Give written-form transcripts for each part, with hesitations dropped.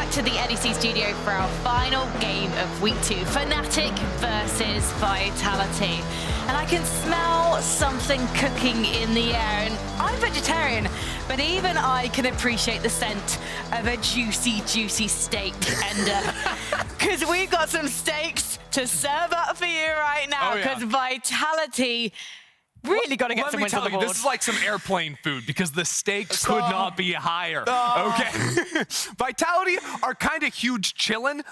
back to the LEC studio for our final game of week 2, Fnatic versus Vitality. And I can smell something cooking in the air, and I'm vegetarian, but even I can appreciate the scent of a juicy, juicy steak. And because we've got some steaks to serve up for you right now, because Vitality really got to get some wins on the board. This is like some airplane food because the stakes could not be higher. Okay. Vitality are kind of huge chillin'.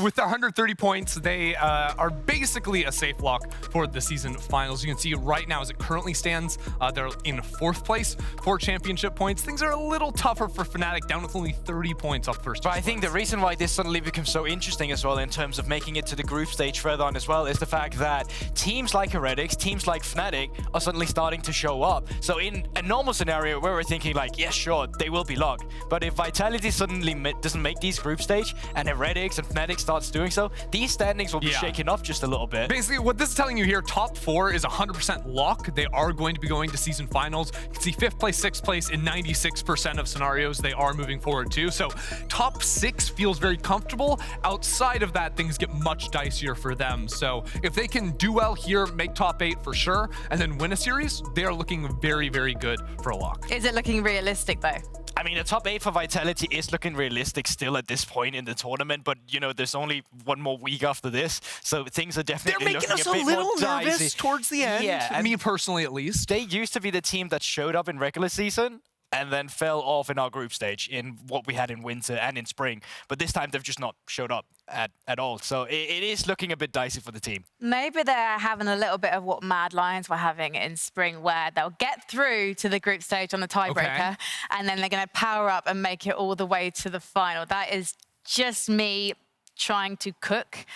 With their 130 points, they are basically a safe lock for the season finals. You can see right now, as it currently stands, they're in 4th place for championship points. Things are a little tougher for Fnatic, down with only 30 points off first. But I think the reason why this suddenly becomes so interesting as well in terms of making it to the group stage further on as well is the fact that teams like Heretics, teams like Fnatic are suddenly starting to show up. So in a normal scenario where we're thinking like, yeah, sure, they will be locked. But if Vitality suddenly doesn't make these group stage and Heretics and Fnatic starts doing so, these standings will be shaken off just a little bit. Basically, what this is telling you here, top 4 is 100% lock. They are going to be going to season finals. You can see 5th place, 6th place in 96% of scenarios. They are moving forward too. So top 6 feels very comfortable. Outside of that, things get much dicier for them. So if they can do well here, make top 8 for sure, and then win a series, they are looking very, very good for a lock. Is it looking realistic though? I mean, the top 8 for Vitality is looking realistic still at this point in the tournament, but you know, there's only one more week after this, so things are definitely looking a bit more dicey. They're making us a little nervous towards the end, me personally at least. They used to be the team that showed up in regular season and then fell off in our group stage in what we had in winter and in spring. But this time they've just not showed up at all. So it is looking a bit dicey for the team. Maybe they're having a little bit of what Mad Lions were having in spring, where they'll get through to the group stage on the tiebreaker, and then they're going to power up and make it all the way to the final. That is just me trying to cook.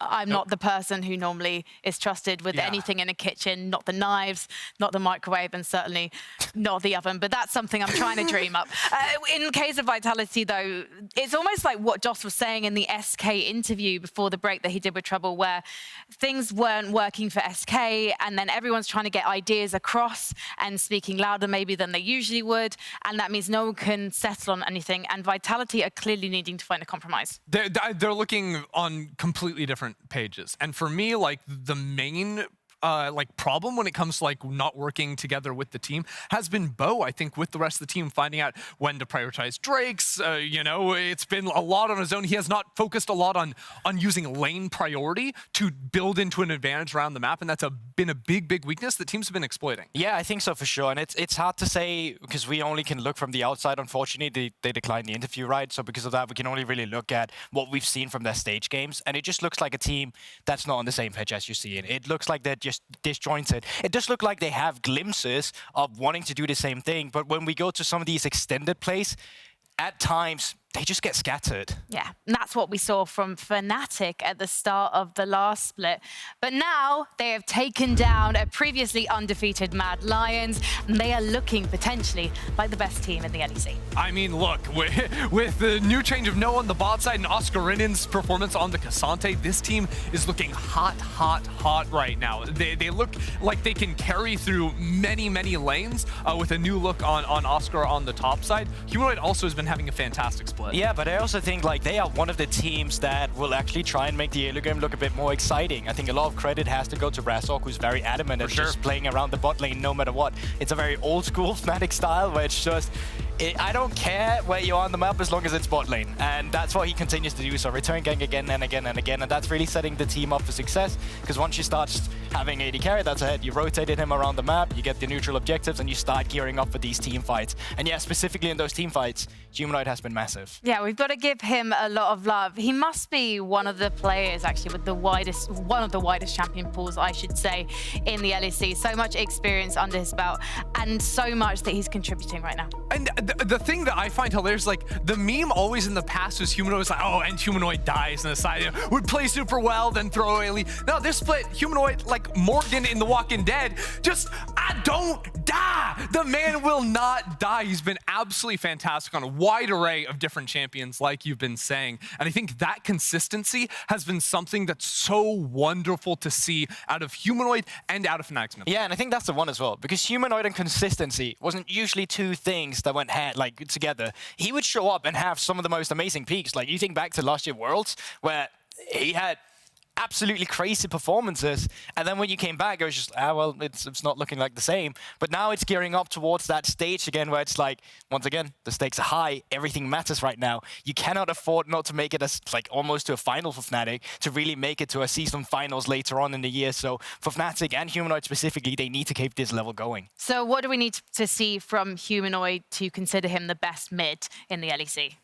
I'm not the person who normally is trusted with anything in a kitchen, not the knives, not the microwave, and certainly not the oven. But that's something I'm trying to dream up. In case of Vitality, though, it's almost like what Joss was saying in the SK interview before the break that he did with Trouble, where things weren't working for SK, and then everyone's trying to get ideas across and speaking louder maybe than they usually would, and that means no one can settle on anything. And Vitality are clearly needing to find a compromise. They're looking on completely different pages, and for me, like, the main problem when it comes to like not working together with the team has been Bo. I think with the rest of the team finding out when to prioritize Drakes. You know, it's been a lot on his own. He has not focused a lot on using lane priority to build into an advantage around the map, and that's been a big weakness that teams have been exploiting. Yeah, I think so for sure, and it's hard to say because we only can look from the outside. Unfortunately, they declined the interview, right? So because of that, we can only really look at what we've seen from their stage games, and it just looks like a team that's not on the same page as you see it. It looks like they're just disjointed. It does look like they have glimpses of wanting to do the same thing, but when we go to some of these extended plays, at times they just get scattered. Yeah, and that's what we saw from Fnatic at the start of the last split. But now they have taken down a previously undefeated Mad Lions, and they are looking potentially like the best team in the LEC. I mean, look, with the new change of Noah on the bot side and Oscarinin's performance on the Cassante, this team is looking hot right now. They look like they can carry through many lanes with a new look on Oscar on the top side. Humanoid also has been having a fantastic split. Yeah, but I also think like they are one of the teams that will actually try and make the early game look a bit more exciting. I think a lot of credit has to go to Razork, who's very adamant at just playing around the bot lane no matter what. It's a very old school Fnatic style where it's just, I don't care where you are on the map as long as it's bot lane. And that's what he continues to do. So return gang again and again and again. And that's really setting the team up for success. Because once you start having AD carry, that's ahead. You rotated him around the map, you get the neutral objectives, and you start gearing up for these team fights. And yeah, specifically in those team fights, Humanoid has been massive. Yeah, we've got to give him a lot of love. He must be one of the players actually with one of the widest champion pools, I should say, in the LEC. So much experience under his belt, and so much that he's contributing right now. And the thing that I find hilarious, like, the meme always in the past was Humanoid was like, oh, and Humanoid dies on the side, would play super well, then throw away. Now this split, Humanoid, like Morgan in The Walking Dead, just, I don't die. The man will not die. He's been absolutely fantastic on a wide array of different champions, like you've been saying. And I think that consistency has been something that's so wonderful to see out of Humanoid and out of Fnatic. Yeah, and I think that's the one as well, because Humanoid and consistency wasn't usually two things that went together, he would show up and have some of the most amazing peaks. Like, you think back to last year Worlds, where he had absolutely crazy performances, and then when you came back, it was just, well, it's not looking like the same. But now it's gearing up towards that stage again, where it's like, once again, the stakes are high, everything matters right now. You cannot afford not to make it as like almost to a final for Fnatic, to really make it to a season finals later on in the year. So for Fnatic and Humanoid specifically, they need to keep this level going. So what do we need to see from Humanoid to consider him the best mid in the LEC?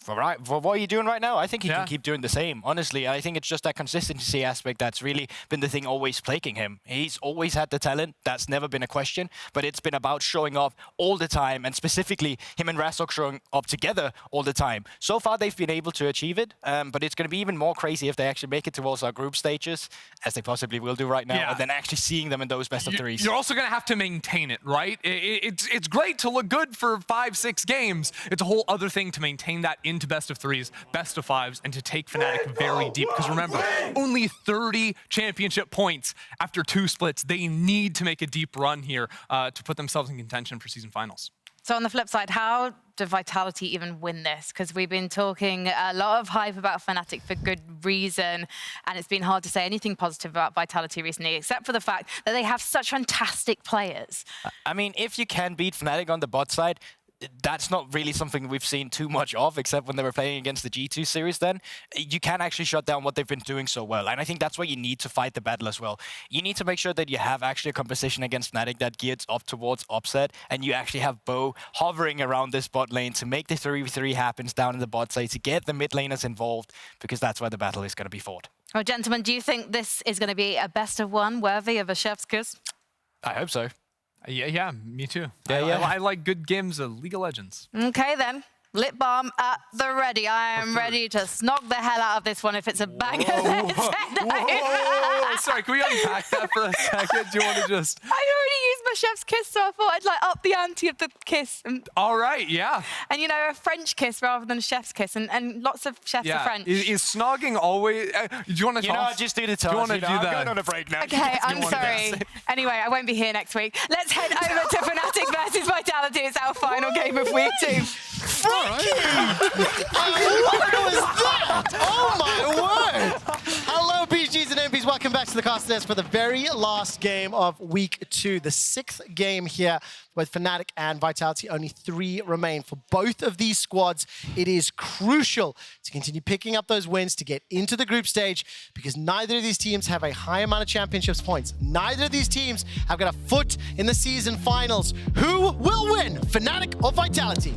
For what you're doing right now, I think he can keep doing the same. Honestly, I think it's just that consistency aspect that's really been the thing always plaguing him. He's always had the talent. That's never been a question. But it's been about showing up all the time, and specifically him and Razork showing up together all the time. So far, they've been able to achieve it, but it's going to be even more crazy if they actually make it towards our group stages, as they possibly will do right now, and then actually seeing them in those best of threes. You're also going to have to maintain it, right? It's great to look good for 5-6 games. It's a whole other thing to maintain that into best of threes, best of fives, and to take Fnatic very deep. Because remember, only 30 championship points after 2 splits. They need to make a deep run here to put themselves in contention for season finals. So on the flip side, how do Vitality even win this? Because we've been talking a lot of hype about Fnatic for good reason, and it's been hard to say anything positive about Vitality recently, except for the fact that they have such fantastic players. I mean, if you can beat Fnatic on the bot side, that's not really something we've seen too much of, except when they were playing against the G2 series then. You can actually shut down what they've been doing so well. And I think that's why you need to fight the battle as well. You need to make sure that you have actually a composition against Fnatic that gears up towards upset, and you actually have Bo hovering around this bot lane to make the 3v3 happens down in the bot side, to get the mid laners involved, because that's where the battle is going to be fought. Well, gentlemen, do you think this is going to be a best of one worthy of a chef's kiss? I hope so. Yeah, me too. Yeah. I like good games of League of Legends. Okay then. Lip balm at the ready. I am ready to snog the hell out of this one if it's a banger. Whoa. Sorry, can we unpack that for a second? Do you want to just... I already used my chef's kiss, so I thought I'd like up the ante of the kiss. All right, yeah. And you know, a French kiss rather than a chef's kiss, and lots of chefs are French. Is snogging always... do you want to talk? Know, just do the toss. Do you want to do that? I'm going on a break now. Okay, I'm sorry. Anyway, I won't be here next week. Let's head over to Fnatic versus Vitality. It's our final game of week 2. Frankie! What was that? Oh my word! Hello, BGs and MPs. Welcome back to the Casters for the very last game of week 2, the 6th game here with Fnatic and Vitality. Only 3 remain for both of these squads. It is crucial to continue picking up those wins to get into the group stage, because neither of these teams have a high amount of championships points. Neither of these teams have got a foot in the season finals. Who will win, Fnatic or Vitality?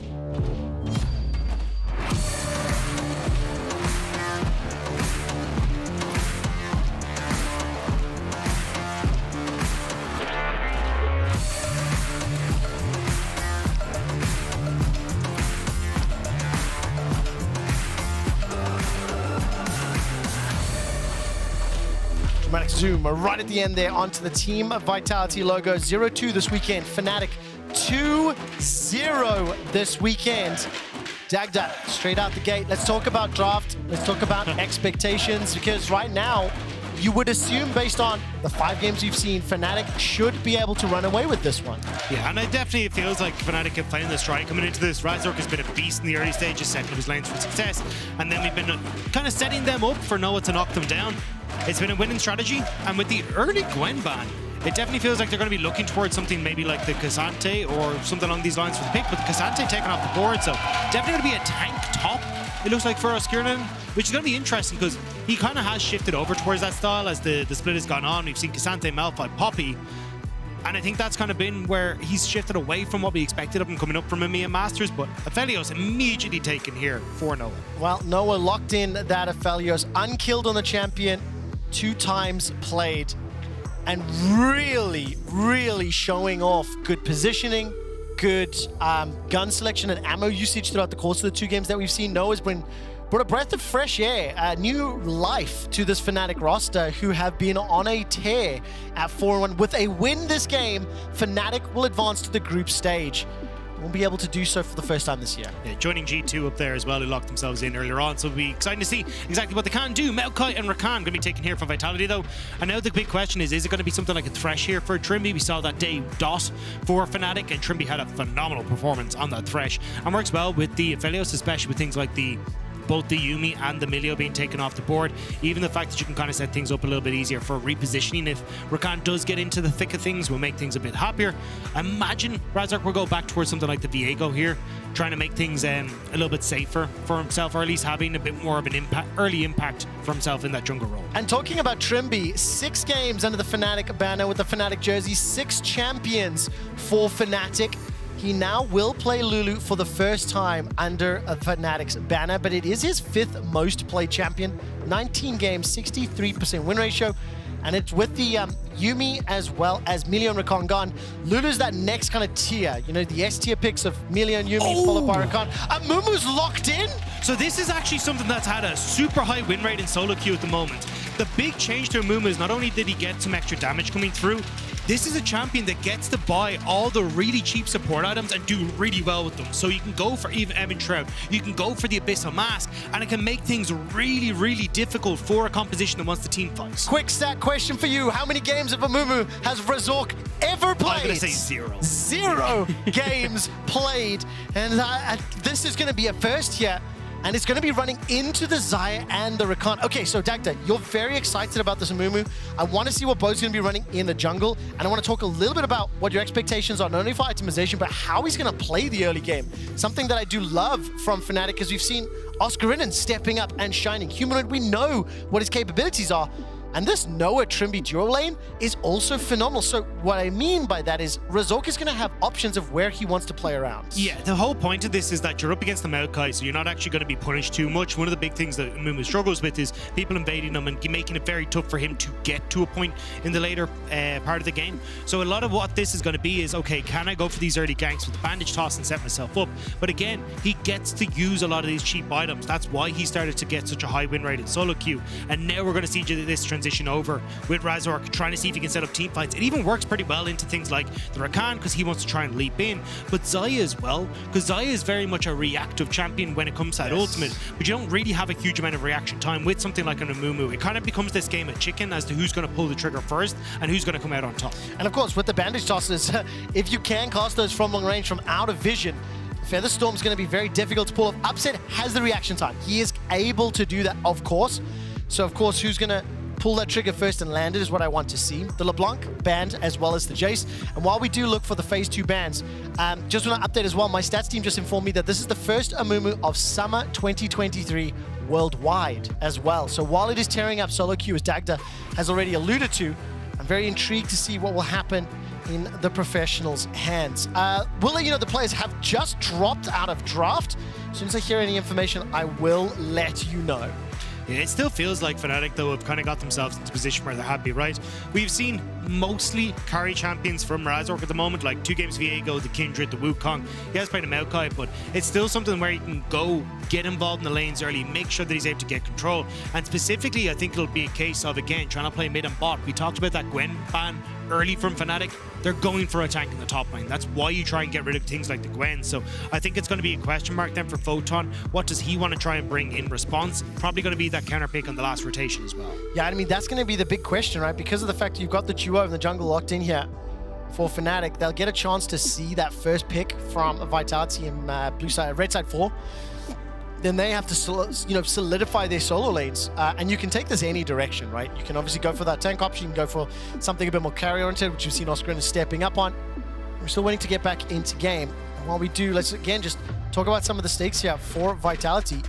Dramatic zoom right at the end there onto the Team Vitality logo. 0-2 this weekend. Fnatic 2-0 this weekend. Dagda, straight out the gate. Let's talk about draft. Let's talk about expectations, because right now, you would assume, based on the 5 games you've seen, Fnatic should be able to run away with this one. Yeah, and it definitely feels like Fnatic are playing this right. Coming into this, Razork has been a beast in the early stages, setting up his lanes for success, and then we've been kind of setting them up for Noah to knock them down. It's been a winning strategy, and with the early Gwen ban, it definitely feels like they're going to be looking towards something maybe like the K'Sante or something along these lines for the pick, but the K'Sante taking off the board, so definitely going to be a tank top, it looks like, for Oscarinin, which is going to be interesting because he kind of has shifted over towards that style as the split has gone on. We've seen K'Sante, Malphite, Poppy, and I think that's kind of been where he's shifted away from what we expected of him coming up from EMEA Masters, but Aphelios immediately taken here for Noah. Well, Noah locked in that Aphelios, unkilled on the champion, 2 times played, and really showing off good positioning, good gun selection and ammo usage throughout the course of the 2 games that we've seen. Noah's brought a breath of fresh air, new life to this Fnatic roster, who have been on a tear at 4-1. With a win this game, Fnatic will advance to the group stage. will be able to do so for the first time this year. Yeah, joining G2 up there as well, who locked themselves in earlier on, so it'll be exciting to see exactly what they can do. Maokai and Rakan going to be taken here from Vitality though, and now the big question is it going to be something like a Thresh here for Trymbi? We saw that day dot for Fnatic, and Trymbi had a phenomenal performance on that Thresh, and works well with the Aphelios, especially with things like both the Yuumi and the Milio being taken off the board. Even the fact that you can kind of set things up a little bit easier for repositioning if Rakan does get into the thick of things will make things a bit happier. I imagine Razork will go back towards something like the Viego here, trying to make things a little bit safer for himself, or at least having a bit more of an early impact for himself in that jungle role. And talking about Trymbi, 6 games under the Fnatic banner with the Fnatic jersey, 6 champions for Fnatic. He now will play Lulu for the first time under a Fnatic's banner, but it is his 5th most played champion. 19 games, 63% win ratio, and it's with the Yuumi as well as Milio and Rakan gone. Lulu's that next kind of tier, you know, the S tier picks of Milio and Yuumi followed by Rakan. Amumu's locked in. So this is actually something that's had a super high win rate in solo queue at the moment. The big change to Amumu is not only did he get some extra damage coming through, this is a champion that gets to buy all the really cheap support items and do really well with them. So you can go for even Evan Shroud, you can go for the Abyssal Mask, and it can make things really, really difficult for a composition that wants the team fights. Quick stat question for you. How many games of Amumu has Razork ever played? I'm going to say 0. 0 games played. And this is going to be a first here. And it's going to be running into the Xayah and the Rakan. Okay, so Dagda, you're very excited about this Amumu. I want to see what bo's going to be running in the jungle. And I want to talk a little bit about what your expectations are, not only for itemization, but how he's going to play the early game. Something that I do love from Fnatic, because we've seen Oscarinin stepping up and shining. Humanoid, we know what his capabilities are. And this Noah Trymbi duo lane is also phenomenal. So what I mean by that is Razork is going to have options of where he wants to play around. Yeah, the whole point of this is that you're up against the Maokai, so you're not actually going to be punished too much. One of the big things that Amumu struggles with is people invading him and making it very tough for him to get to a point in the later part of the game. So a lot of what this is going to be is, okay, can I go for these early ganks with the bandage toss and set myself up? But again, he gets to use a lot of these cheap items. That's why he started to get such a high win rate in solo queue. And now we're going to see this transition over with Razork, trying to see if he can set up team fights. It even works pretty well into things like the Rakan, because he wants to try and leap in, but Xayah as well, because Xayah is very much a reactive champion when it comes to that ultimate, but you don't really have a huge amount of reaction time with something like an Amumu. It kind of becomes this game of chicken as to who's going to pull the trigger first and who's going to come out on top. And of course, with the bandage tosses, if you can cast those from long range, from out of vision, Featherstorm's going to be very difficult to pull off. Upset has the reaction time. He is able to do that, of course. So, of course, who's going to pull that trigger first and land it is what I want to see. The LeBlanc banned as well as the Jace. And while we do look for the phase 2 bans, just want to update as well, my stats team just informed me that this is the first Amumu of summer 2023 worldwide as well. So while it is tearing up solo queue, as Dagda has already alluded to, I'm very intrigued to see what will happen in the professionals' hands. We'll let you know the players have just dropped out of draft. As soon as I hear any information, I will let you know. Yeah, it still feels like Fnatic, though, have kind of got themselves into a position where they're happy, right? We've seen mostly carry champions from Razork at the moment, like 2 games Viego, the Kindred, the Wukong. He has played a Maokai, but it's still something where he can go, get involved in the lanes early, make sure that he's able to get control. And specifically, I think it'll be a case of, again, trying to play mid and bot. We talked about that Gwen ban early from Fnatic. They're going for a tank in the top lane. That's why you try and get rid of things like the Gwen. So I think it's going to be a question mark then for Photon. What does he want to try and bring in response? Probably going to be that counter pick on the last rotation as well. Yeah, I mean, that's going to be the big question, right? Because of the fact you've got the duo in the jungle locked in here for Fnatic, they'll get a chance to see that first pick from Vitality in blue side, red side 4. Then they have to, solidify their solo lanes. And you can take this any direction, right? You can obviously go for that tank option. You can go for something a bit more carry-oriented, which you've seen Oscarinin stepping up on. We're still waiting to get back into game. And while we do, let's again just talk about some of the stakes here for Vitality.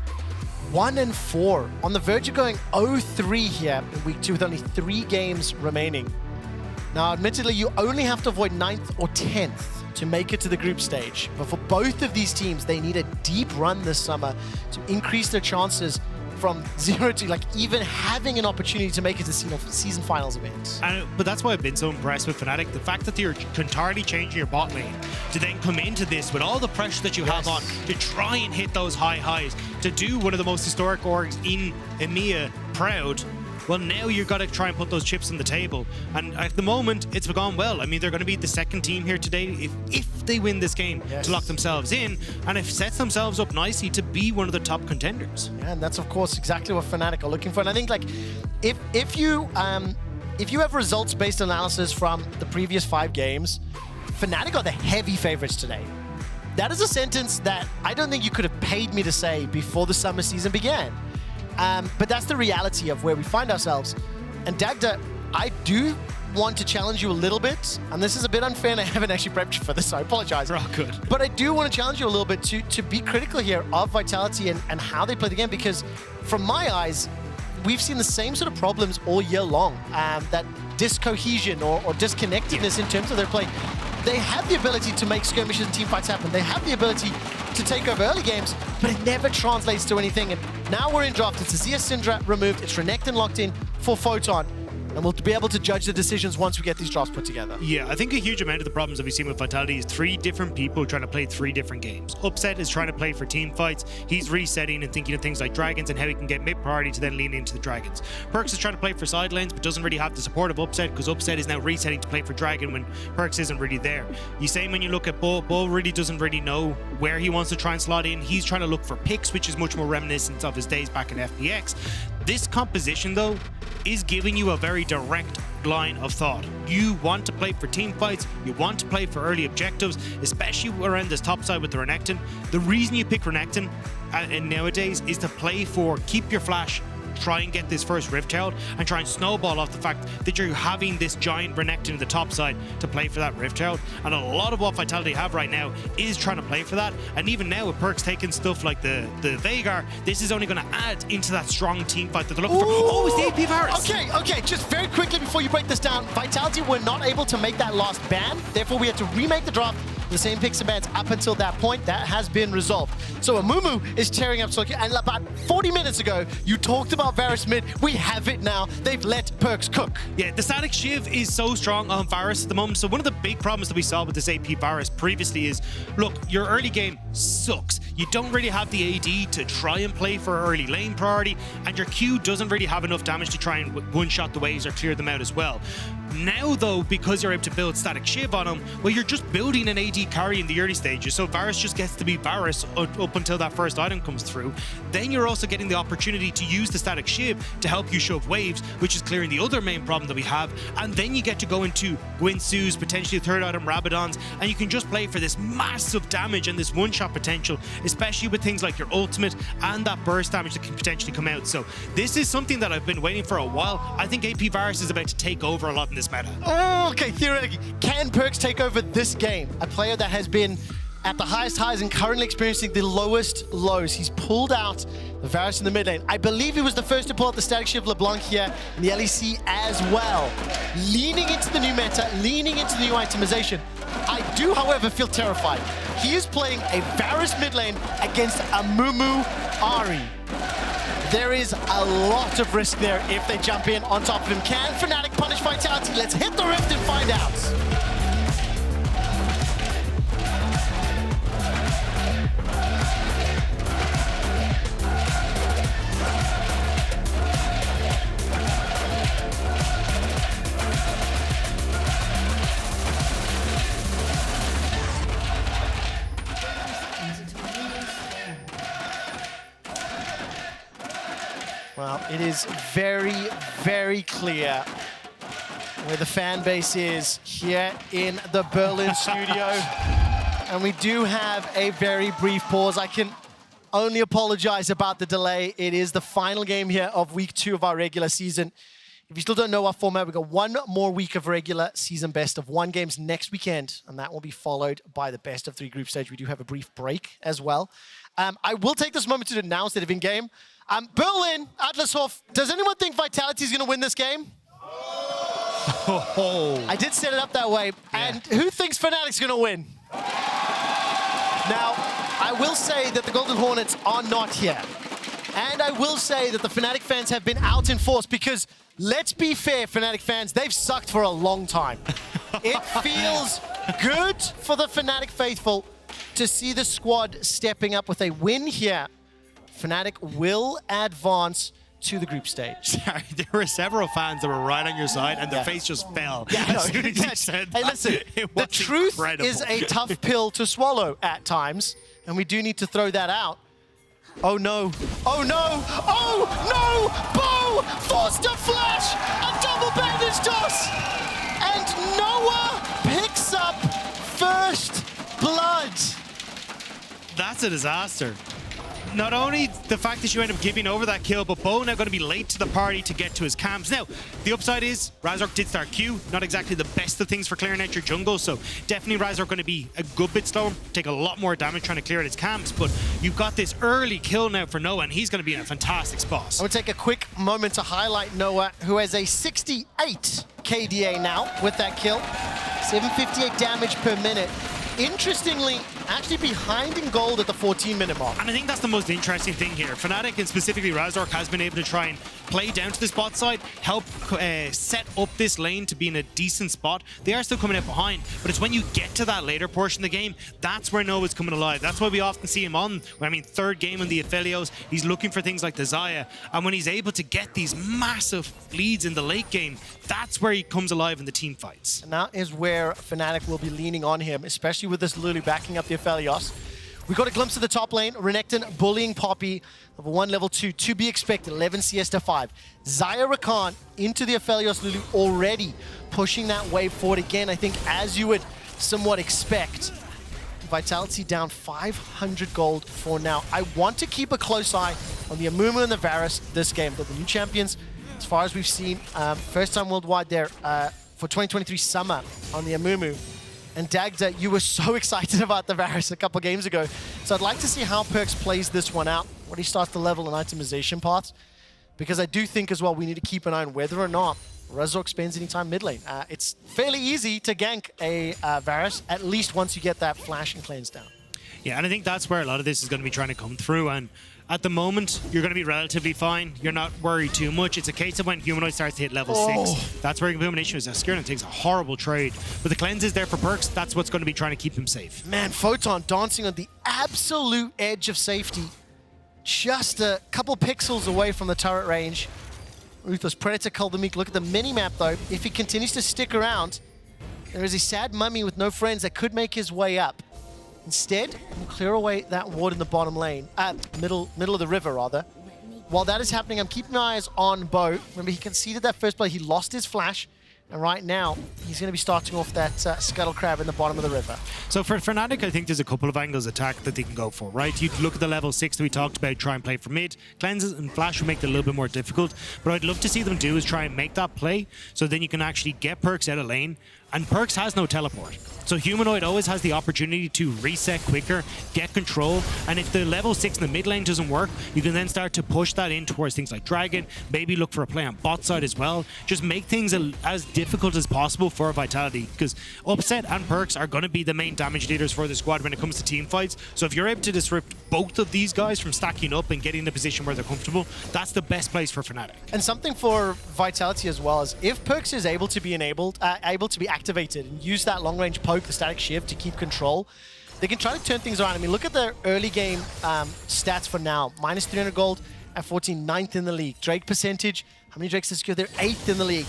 1-4, on the verge of going 0-3 here in week 2 with only 3 games remaining. Now, admittedly, you only have to avoid 9th or 10th to make it to the group stage. But for both of these teams, they need a deep run this summer to increase their chances from 0 to even having an opportunity to make it to season finals events. But that's why I've been so impressed with Fnatic. The fact that you're entirely changing your bot lane to then come into this with all the pressure that you have on to try and hit those high highs, to do one of the most historic orgs in EMEA proud. well, now you've got to try and put those chips on the table. And at the moment, it's gone well. I mean, they're going to be the second team here today if they win this game to lock themselves in, and it sets themselves up nicely to be one of the top contenders. Yeah, and that's of course exactly what Fnatic are looking for. And I think like if you have results-based analysis from the previous 5 games, Fnatic are the heavy favorites today. That is a sentence that I don't think you could have paid me to say before the summer season began. But that's the reality of where we find ourselves. And Dagda, I do want to challenge you a little bit, and this is a bit unfair and I haven't actually prepped you for this, so I apologize. Oh, good. But I do want to challenge you a little bit to be critical here of Vitality and how they play the game, because from my eyes, we've seen the same sort of problems all year long. That discohesion or disconnectedness in terms of their play. They have the ability to make skirmishes and team fights happen. They have the ability to take over early games, but it never translates to anything. And now we're in draft. It's Xayah Syndra removed. It's Renekton locked in for Photon. And we'll be able to judge the decisions once we get these drafts put together. Yeah, I think a huge amount of the problems that we've seen with Vitality is 3 different people trying to play 3 different games. Upset is trying to play for team fights. He's resetting and thinking of things like dragons and how he can get mid-priority to then lean into the dragons. Perkz is trying to play for side lanes, but doesn't really have the support of Upset, because Upset is now resetting to play for dragon when Perkz isn't really there. You say when you look at Bull really doesn't really know where he wants to try and slot in. He's trying to look for picks, which is much more reminiscent of his days back in FPX. This composition, though, is giving you a very direct line of thought. You want to play for team fights, you want to play for early objectives, especially around this top side with the Renekton. The reason you pick Renekton nowadays is to play for keep your flash, try and get this first Rift Herald, and try and snowball off the fact that you're having this giant Renekton in the top side to play for that Rift Herald. And a lot of what Vitality have right now is trying to play for that. And even now with Perkz taking stuff like the Veigar, this is only going to add into that strong team fight that they're looking for. Oh, it's the AP Varus. Okay, just very quickly before you break this down, Vitality were not able to make that last ban. Therefore, we had to remake the draft. The same picks and bans up until that point. That has been resolved. So Amumu is tearing up Soki. And about 40 minutes ago, you talked about Varus mid. We have it now. They've let Perkz cook. Yeah, the static shiv is so strong on Varus at the moment. So one of the big problems that we saw with this AP Varus previously is, look, your early game sucks. You don't really have the AD to try and play for early lane priority, and your Q doesn't really have enough damage to try and one-shot the waves or clear them out as well. Now, though, because you're able to build static shiv on him, well, you're just building an AD carry in the early stages, so Varus just gets to be Varus up until that first item comes through. Then you're also getting the opportunity to use the static shiv to help you shove waves, which is clearing the other main problem that we have, and then you get to go into Gwynsu's, potentially third item Rabadon's, and you can just play for this massive damage and this one-shot potential, especially with things like your ultimate and that burst damage that can potentially come out. So this is something that I've been waiting for a while. I think AP Varus is about to take over a lot in this meta. Oh, okay, theoretically, can Perkz take over this game? A player that has been at the highest highs and currently experiencing the lowest lows. He's pulled out the Varus in the mid lane. I believe he was the first to pull out the static shiv LeBlanc here in the LEC as well. Leaning into the new meta, leaning into the new itemization. I do, however, feel terrified. He is playing a Varus mid lane against Amumu Ahri. There is a lot of risk there if they jump in on top of him. Can Fnatic punish Vitality? Let's hit the rift and find out. Well, it is very, very clear where the fan base is here in the Berlin studio. And we do have a very brief pause. I can only apologize about the delay. It is the final game here of week 2 of our regular season. If you still don't know our format, we've got one more week of regular season best of 1 games next weekend, and that will be followed by the best of 3 group stage. We do have a brief break as well. I will take this moment to announce that if in game, Berlin, Adlershof, does anyone think Vitality is going to win this game? Oh. I did set it up that way. Yeah. And who thinks Fnatic's going to win? Now, I will say that the Golden Hornets are not here. And I will say that the Fnatic fans have been out in force because, let's be fair, Fnatic fans, they've sucked for a long time. It feels good for the Fnatic faithful to see the squad stepping up with a win here. Fnatic will advance to the group stage. Sorry, there were several fans that were right on your side, and their face just fell as soon as you said that. Hey, listen, the truth incredible. is a tough pill to swallow at times, and we do need to throw that out. Oh no, oh no, oh no! Bo forced a flash, a double bandage toss, and Noah picks up first blood. That's a disaster. Not only the fact that you end up giving over that kill, but Bo now going to be late to the party to get to his camps. Now, the upside is Razork did start Q, not exactly the best of things for clearing out your jungle, so definitely Razork going to be a good bit slower, take a lot more damage trying to clear out his camps, but you've got this early kill now for Noah, and he's going to be in a fantastic spot. I'm going to take a quick moment to highlight Noah, who has a 68 KDA now with that kill. 758 damage per minute. Interestingly, actually behind in gold at the 14-minute mark. And I think that's the most interesting thing here. Fnatic and specifically Razork has been able to try and play down to the spot side, help set up this lane to be in a decent spot. They are still coming out behind, but it's when you get to that later portion of the game, that's where Noah's coming alive. That's why we often see him on, third game on the Aphelios. He's looking for things like the Xayah, and when he's able to get these massive leads in the late game, that's where he comes alive in the team fights. And that is where Fnatic will be leaning on him, especially with this Lulu backing up the Aphelios. We got a glimpse of the top lane. Renekton bullying Poppy. Level 1, level 2, to be expected. 11 CS to 5. Xayah Rakan into the Aphelios Lulu already pushing that wave forward again. I think as you would somewhat expect. Vitality down 500 gold for now. I want to keep a close eye on the Amumu and the Varus this game. They're the new champions, as far as we've seen. First time worldwide there for 2023 summer on the Amumu. And Dagda, you were so excited about the Varus a couple games ago. So I'd like to see how Perkz plays this one out, when he starts to level and itemization paths. Because I do think as well we need to keep an eye on whether or not Razork spends any time mid lane. It's fairly easy to gank a Varus, at least once you get that flash and cleanse down. Yeah, and I think that's where a lot of this is going to be trying to come through. And at the moment, you're going to be relatively fine. You're not worried too much. It's a case of when Humanoid starts to hit level 6. That's where Illumination is. Oscarinin takes a horrible trade. But the cleanse is there for Perkz. That's what's going to be trying to keep him safe. Man, Photon dancing on the absolute edge of safety. Just a couple pixels away from the turret range. Ruthless Predator called the meek. Look at the mini-map, though. If he continues to stick around, there is a sad mummy with no friends that could make his way up. Instead, we'll clear away that ward in the bottom lane, middle of the river, rather. While that is happening, I'm keeping my eyes on Bo. Remember, he conceded that first play. He lost his flash. And right now, he's going to be starting off that Scuttle Crab in the bottom of the river. So for Fnatic, I think there's a couple of angles attack that they can go for, right? You look at the level 6 that we talked about, try and play for mid. Cleanses and flash will make it a little bit more difficult. But I'd love to see them do is try and make that play so then you can actually get Perkz out of lane. And Perkz has no teleport. So Humanoid always has the opportunity to reset quicker, get control, and if the level 6 in the mid lane doesn't work, you can then start to push that in towards things like Dragon, maybe look for a play on bot side as well. Just make things as difficult as possible for Vitality, because Upset and Perkz are going to be the main damage leaders for the squad when it comes to team fights. So if you're able to disrupt both of these guys from stacking up and getting in a position where they're comfortable, that's the best place for Fnatic. And something for Vitality as well is if Perkz is able to be activated and use that long-range poke, the Static Shiv, to keep control, they can try to turn things around. I mean, look at their early game stats for now. Minus 300 gold at 14, 9th in the league. Drake percentage, how many Drakes they secure? They're 8th in the league.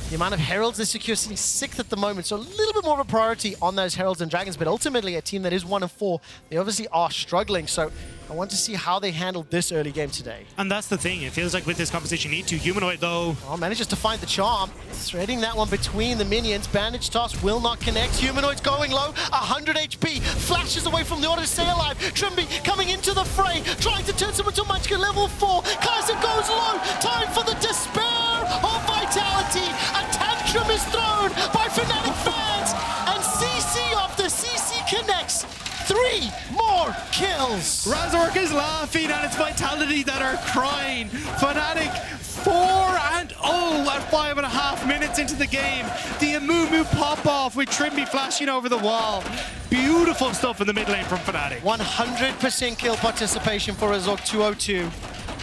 The amount of Heralds they secure sitting 6th at the moment, so a little bit more of a priority on those Heralds and Dragons, but ultimately a team that is 1-4, they obviously are struggling, so I want to see how they handle this early game today. And that's the thing, it feels like with this composition you need to. Humanoid though... Oh, manages to find the charm, threading that one between the minions. Bandage toss will not connect. Humanoid's going low, 100 HP, flashes away from the order to stay alive. Trymbi coming into the fray, trying to turn someone to Munchkin, level 4. Kaiser goes low, time for the despair of Vitality. A tantrum is thrown by Fnatic fans, and CC after CC connects. 3 more kills. Razork is laughing, and it's Vitality that are crying. Fnatic 4-0 at 5.5 minutes into the game. The Amumu pop off with Trymbi flashing over the wall. Beautiful stuff in the mid lane from Fnatic. 100% kill participation for Razork 202.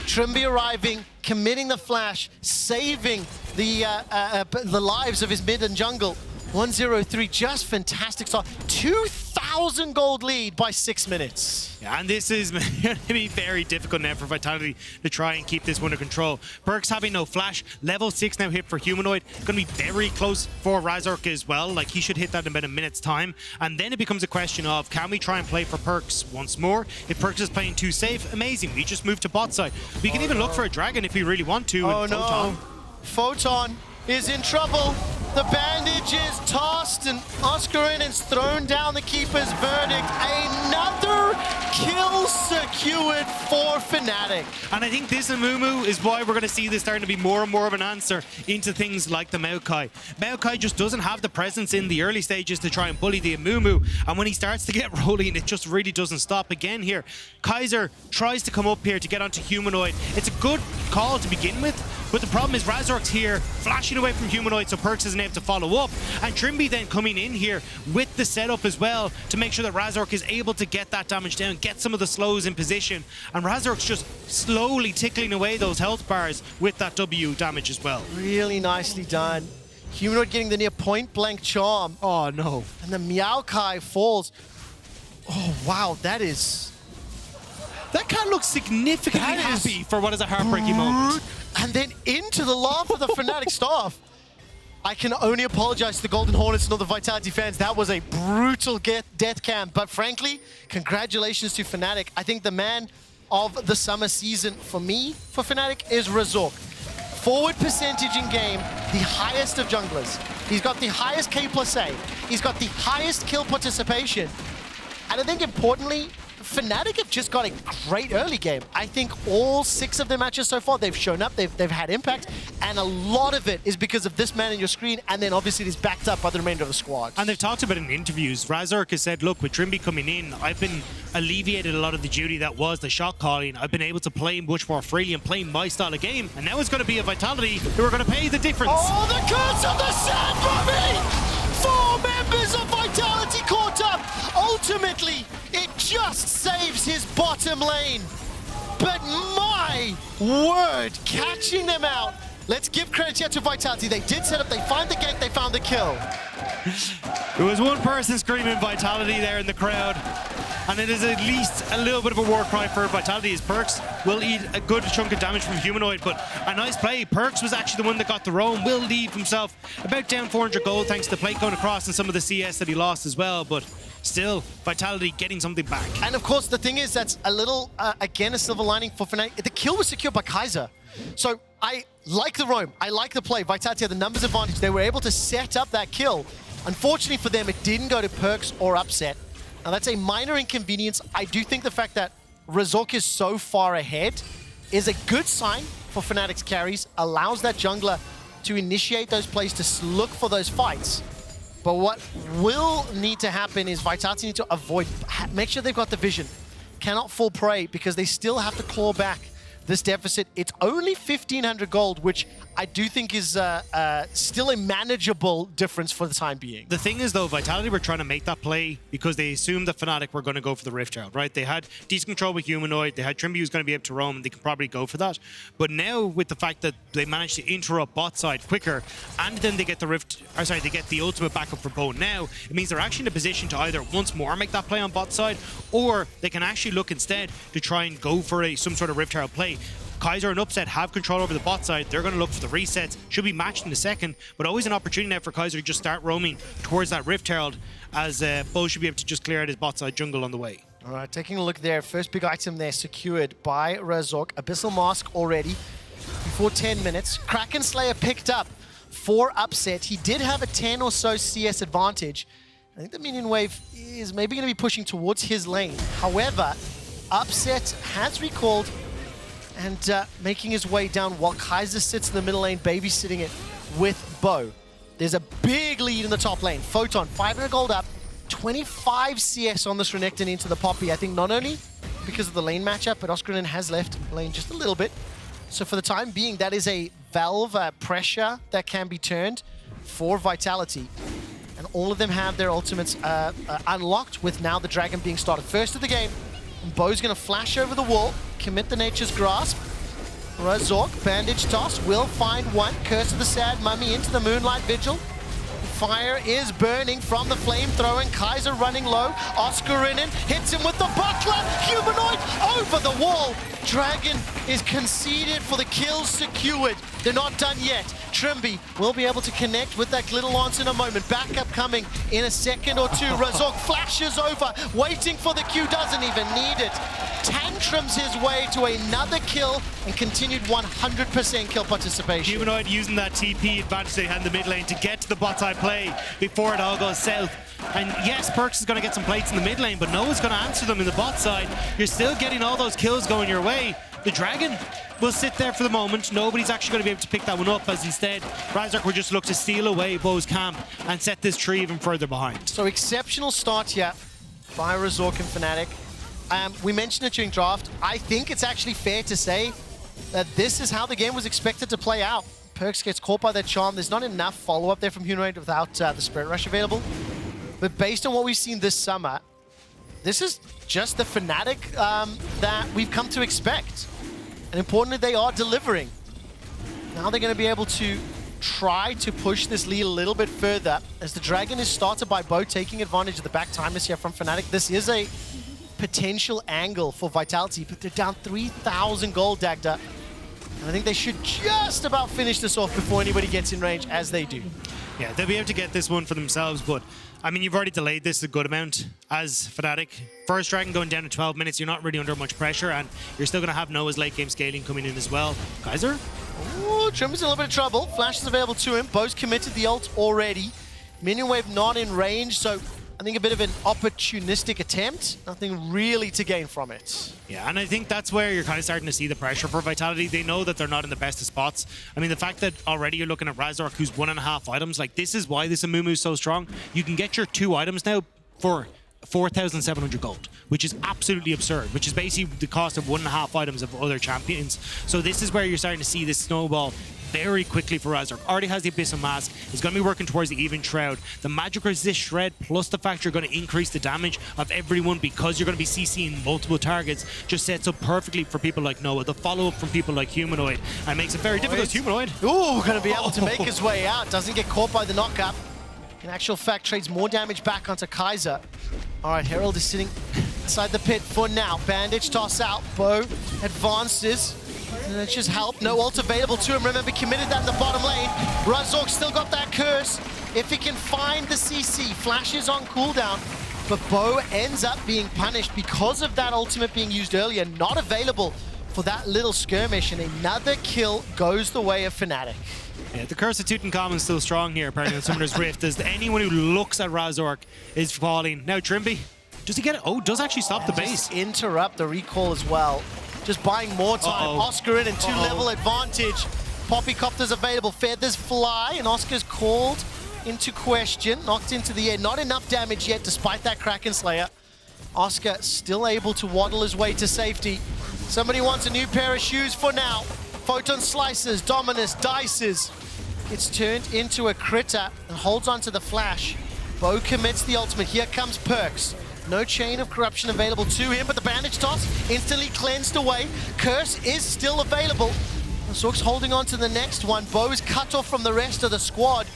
Trymbi arriving, committing the flash, saving the lives of his mid and jungle. 103, just fantastic start. 2,000 gold lead by 6 minutes. Yeah, and this is going to be very difficult now for Vitality to try and keep this one under control. Perkz having no flash. Level 6 now hit for Humanoid. Going to be very close for Razork as well. Like, he should hit that in about a minute's time. And then it becomes a question of, can we try and play for Perkz once more? If Perkz is playing too safe, amazing. We just move to bot side. We can even look for a dragon if we really want to. Oh and no. Photon is in trouble. The bandage is tossed and Oscarinin's thrown down the keeper's verdict. Another kill secured for Fnatic. And I think this Amumu is why we're going to see this starting to be more and more of an answer into things like the Maokai. Maokai just doesn't have the presence in the early stages to try and bully the Amumu. And when he starts to get rolling, it just really doesn't stop again here. Kaiser tries to come up here to get onto Humanoid. It's a good call to begin with, but the problem is Razork's here, flashing away from Humanoid, so Perkz isn't able to follow up. And Trymbi then coming in here with the setup as well to make sure that Razork is able to get that damage down, get some of the slows in position. And Razork's just slowly tickling away those health bars with that W damage as well. Really nicely done. Humanoid getting the near point blank charm. Oh no. And the Maokai falls. Oh wow, that is... That cat looks significantly happy for what is a heartbreaking moment. And then into the laugh of the Fnatic staff. I can only apologize to the Golden Hornets and all the Vitality fans. That was a brutal death camp. But frankly, congratulations to Fnatic. I think the man of the summer season for me, for Fnatic, is Razork. Forward percentage in game, the highest of junglers. He's got the highest K+A. He's got the highest kill participation. And I think importantly, Fnatic have just got a great early game. I think all 6 of their matches so far, they've shown up, they've had impact, and a lot of it is because of this man on your screen, and then obviously it is backed up by the remainder of the squad. And they've talked about it in interviews. Razork has said, look, with Trymbi coming in, I've been alleviated a lot of the duty that was the shot calling. I've been able to play much more freely and play my style of game, and now it's going to be a Vitality who are going to pay the difference. Oh, the curse of the sand mummy! 4 members of Vitality caught up. Ultimately, it just saves his bottom lane. But my word, catching them out. Let's give credit here to Vitality. They did set up, they found the gank, they found the kill. There was one person screaming Vitality there in the crowd. And it is at least a little bit of a war cry for Vitality as Perkz will eat a good chunk of damage from Humanoid, but a nice play. Perkz was actually the one that got the roam, will leave himself about down 400 gold thanks to the plate going across and some of the CS that he lost as well, but still, Vitality getting something back. And of course, the thing is, that's a little, again, a silver lining for Fnatic. The kill was secured by Kaiser. So I like the roam, I like the play. Vitality had the numbers advantage. They were able to set up that kill. Unfortunately for them, it didn't go to Perkz or Upset. Now that's a minor inconvenience. I do think the fact that Razork is so far ahead is a good sign for Fnatic's carries, allows that jungler to initiate those plays, to look for those fights. But what will need to happen is Vitality need to avoid, make sure they've got the vision. Cannot fall prey because they still have to claw back this deficit. It's only 1,500 gold, which I do think is still a manageable difference for the time being. The thing is, though, Vitality were trying to make that play because they assumed that Fnatic were going to go for the Rift Herald, right? They had decent control with Humanoid, they had Trymbi who's going to be able to roam, and they can probably go for that. But now, with the fact that they managed to interrupt bot side quicker, and then they get the they get the ultimate backup for Bo now, it means they're actually in a position to either once more make that play on bot side, or they can actually look instead to try and go for some sort of Rift Herald play. Kaiser and Upset have control over the bot side. They're going to look for the resets. Should be matched in a second, but always an opportunity now for Kaiser to just start roaming towards that Rift Herald, as Bo should be able to just clear out his bot side jungle on the way. All right, taking a look there. First big item there secured by Razork. Abyssal Mask already before 10 minutes. Kraken Slayer picked up for Upset. He did have a 10 or so CS advantage. I think the minion wave is maybe going to be pushing towards his lane. However, Upset has recalled and making his way down while Kaiser sits in the middle lane, babysitting it with Bo. There's a big lead in the top lane. Photon, 500 gold up, 25 CS on this Renekton into the Poppy. I think not only because of the lane matchup, but Oscarinin has left lane just a little bit. So for the time being, that is a valve pressure that can be turned for Vitality. And all of them have their ultimates unlocked, with now the Dragon being started first of the game. And Bo's going to flash over the wall, commit the Nature's Grasp. Razork, bandage toss, will find one. Curse of the Sad Mummy into the Moonlight Vigil. fire is burning from the flamethrower, and Kaiser running low. Oscarinin hits him with the buckler. Humanoid over the wall. Dragon is conceded for the kills secured. They're not done yet. Trymbi will be able to connect with that glitter lance in a moment. Backup coming in a second or two. Razork flashes over, waiting for the Q, doesn't even need it. Tantrums his way to another kill and continued 100% kill participation. Humanoid using that TP advantage they had in the mid lane to get to the bot side play before it all goes south. And yes, Perkz is going to get some plates in the mid lane, but no one's going to answer them in the bot side. You're still getting all those kills going your way. The Dragon will sit there for the moment. Nobody's actually going to be able to pick that one up, as instead Razork will just look to steal away Bo's camp and set this tree even further behind. So exceptional start here by Razork and Fnatic. We mentioned it during draft. I think it's actually fair to say that this is how the game was expected to play out. Perkz gets caught by that charm. There's not enough follow-up there from Humanoid without the Spirit Rush available. But based on what we've seen this summer, this is just the Fnatic that we've come to expect. And importantly, they are delivering. Now they're going to be able to try to push this lead a little bit further, as the Dragon is started by Bo taking advantage of the back timers here from Fnatic. This is a potential angle for Vitality, but they're down 3,000 gold, Dagda. And I think they should just about finish this off before anybody gets in range, as they do. Yeah, they'll be able to get this one for themselves, but I mean, you've already delayed this a good amount as Fnatic. First Dragon going down to 12 minutes, you're not really under much pressure, and you're still going to have Noah's late game scaling coming in as well. Kaiser? Ooh, Trymbi's in a little bit of trouble. Flash is available to him. Bo's committed the ult already. Minion wave not in range, so I think a bit of an opportunistic attempt. Nothing really to gain from it. Yeah, and I think that's where you're kind of starting to see the pressure for Vitality. They know that they're not in the best of spots. I mean, the fact that already you're looking at Razork, who's 1.5 items, like this is why this Amumu is so strong. You can get your 2 items now for 4,700 gold, which is absolutely absurd, which is basically the cost of 1.5 items of other champions. So this is where you're starting to see this snowball very quickly for Razork. Already has the Abyssal Mask. He's going to be working towards the Even Shroud. The Magic Resist Shred, plus the fact you're going to increase the damage of everyone because you're going to be CCing multiple targets, just sets up perfectly for people like Noah. The follow-up from people like Humanoid, and makes it very difficult. Humanoid. Ooh, going to be able to make his way out. Doesn't get caught by the knockup. In actual fact, trades more damage back onto Kaiser. All right, Herald is sitting inside the pit for now. Bandage toss out. Bo advances. Let's just help. No ult available to him. Remember, committed that in the bottom lane. Razork still got that curse. If he can find the CC, flashes on cooldown. But Bo ends up being punished because of that ultimate being used earlier. Not available for that little skirmish. And another kill goes the way of Fnatic. Yeah, the Curse of Tutankhamun is still strong here, apparently in Summoner's Rift, as anyone who looks at Razork is falling. Now, Trymbi, does he get it? Oh, does actually stop the base. Just interrupt the recall as well. Just buying more time. Oscarinin in 2-level advantage. Poppycopter's available. Feathers fly, and Oscar's called into question. Knocked into the air. Not enough damage yet, despite that Kraken Slayer. Oscar still able to waddle his way to safety. Somebody wants a new pair of shoes for now. Photon slices, Dominus dices. It's turned into a critter and holds onto the flash. Bo commits the ultimate. Here comes Perkz. No chain of corruption available to him, but the bandage toss instantly cleansed away. Curse is still available. Razork's holding on to the next one. Bo is cut off from the rest of the squad.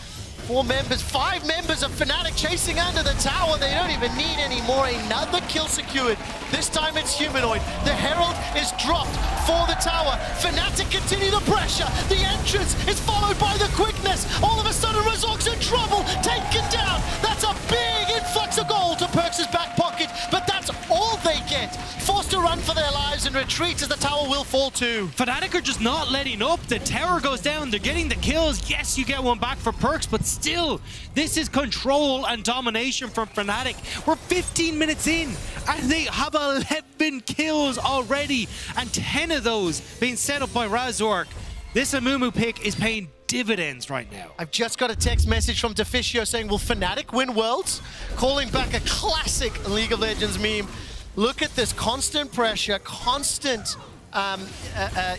5 members of Fnatic chasing under the tower. They don't even need any more. Another kill secured. This time it's Humanoid. The Herald is dropped for the tower. Fnatic continue the pressure. The entrance is followed by the quickness. All of a sudden, Razork's in trouble. Taken down. That's a big influx of gold to Perkz' back pocket, but that's all they get. Forced to run for their lives and retreat as the tower will fall too. Fnatic are just not letting up. The tower goes down. They're getting the kills. Yes, you get one back for Perkz, but still, this is control and domination from Fnatic. We're 15 minutes in, and they have 11 kills already, and 10 of those being set up by Razork. This Amumu pick is paying dividends right now. I've just got a text message from Deficio saying, will Fnatic win Worlds? Calling back a classic League of Legends meme. Look at this constant pressure, constant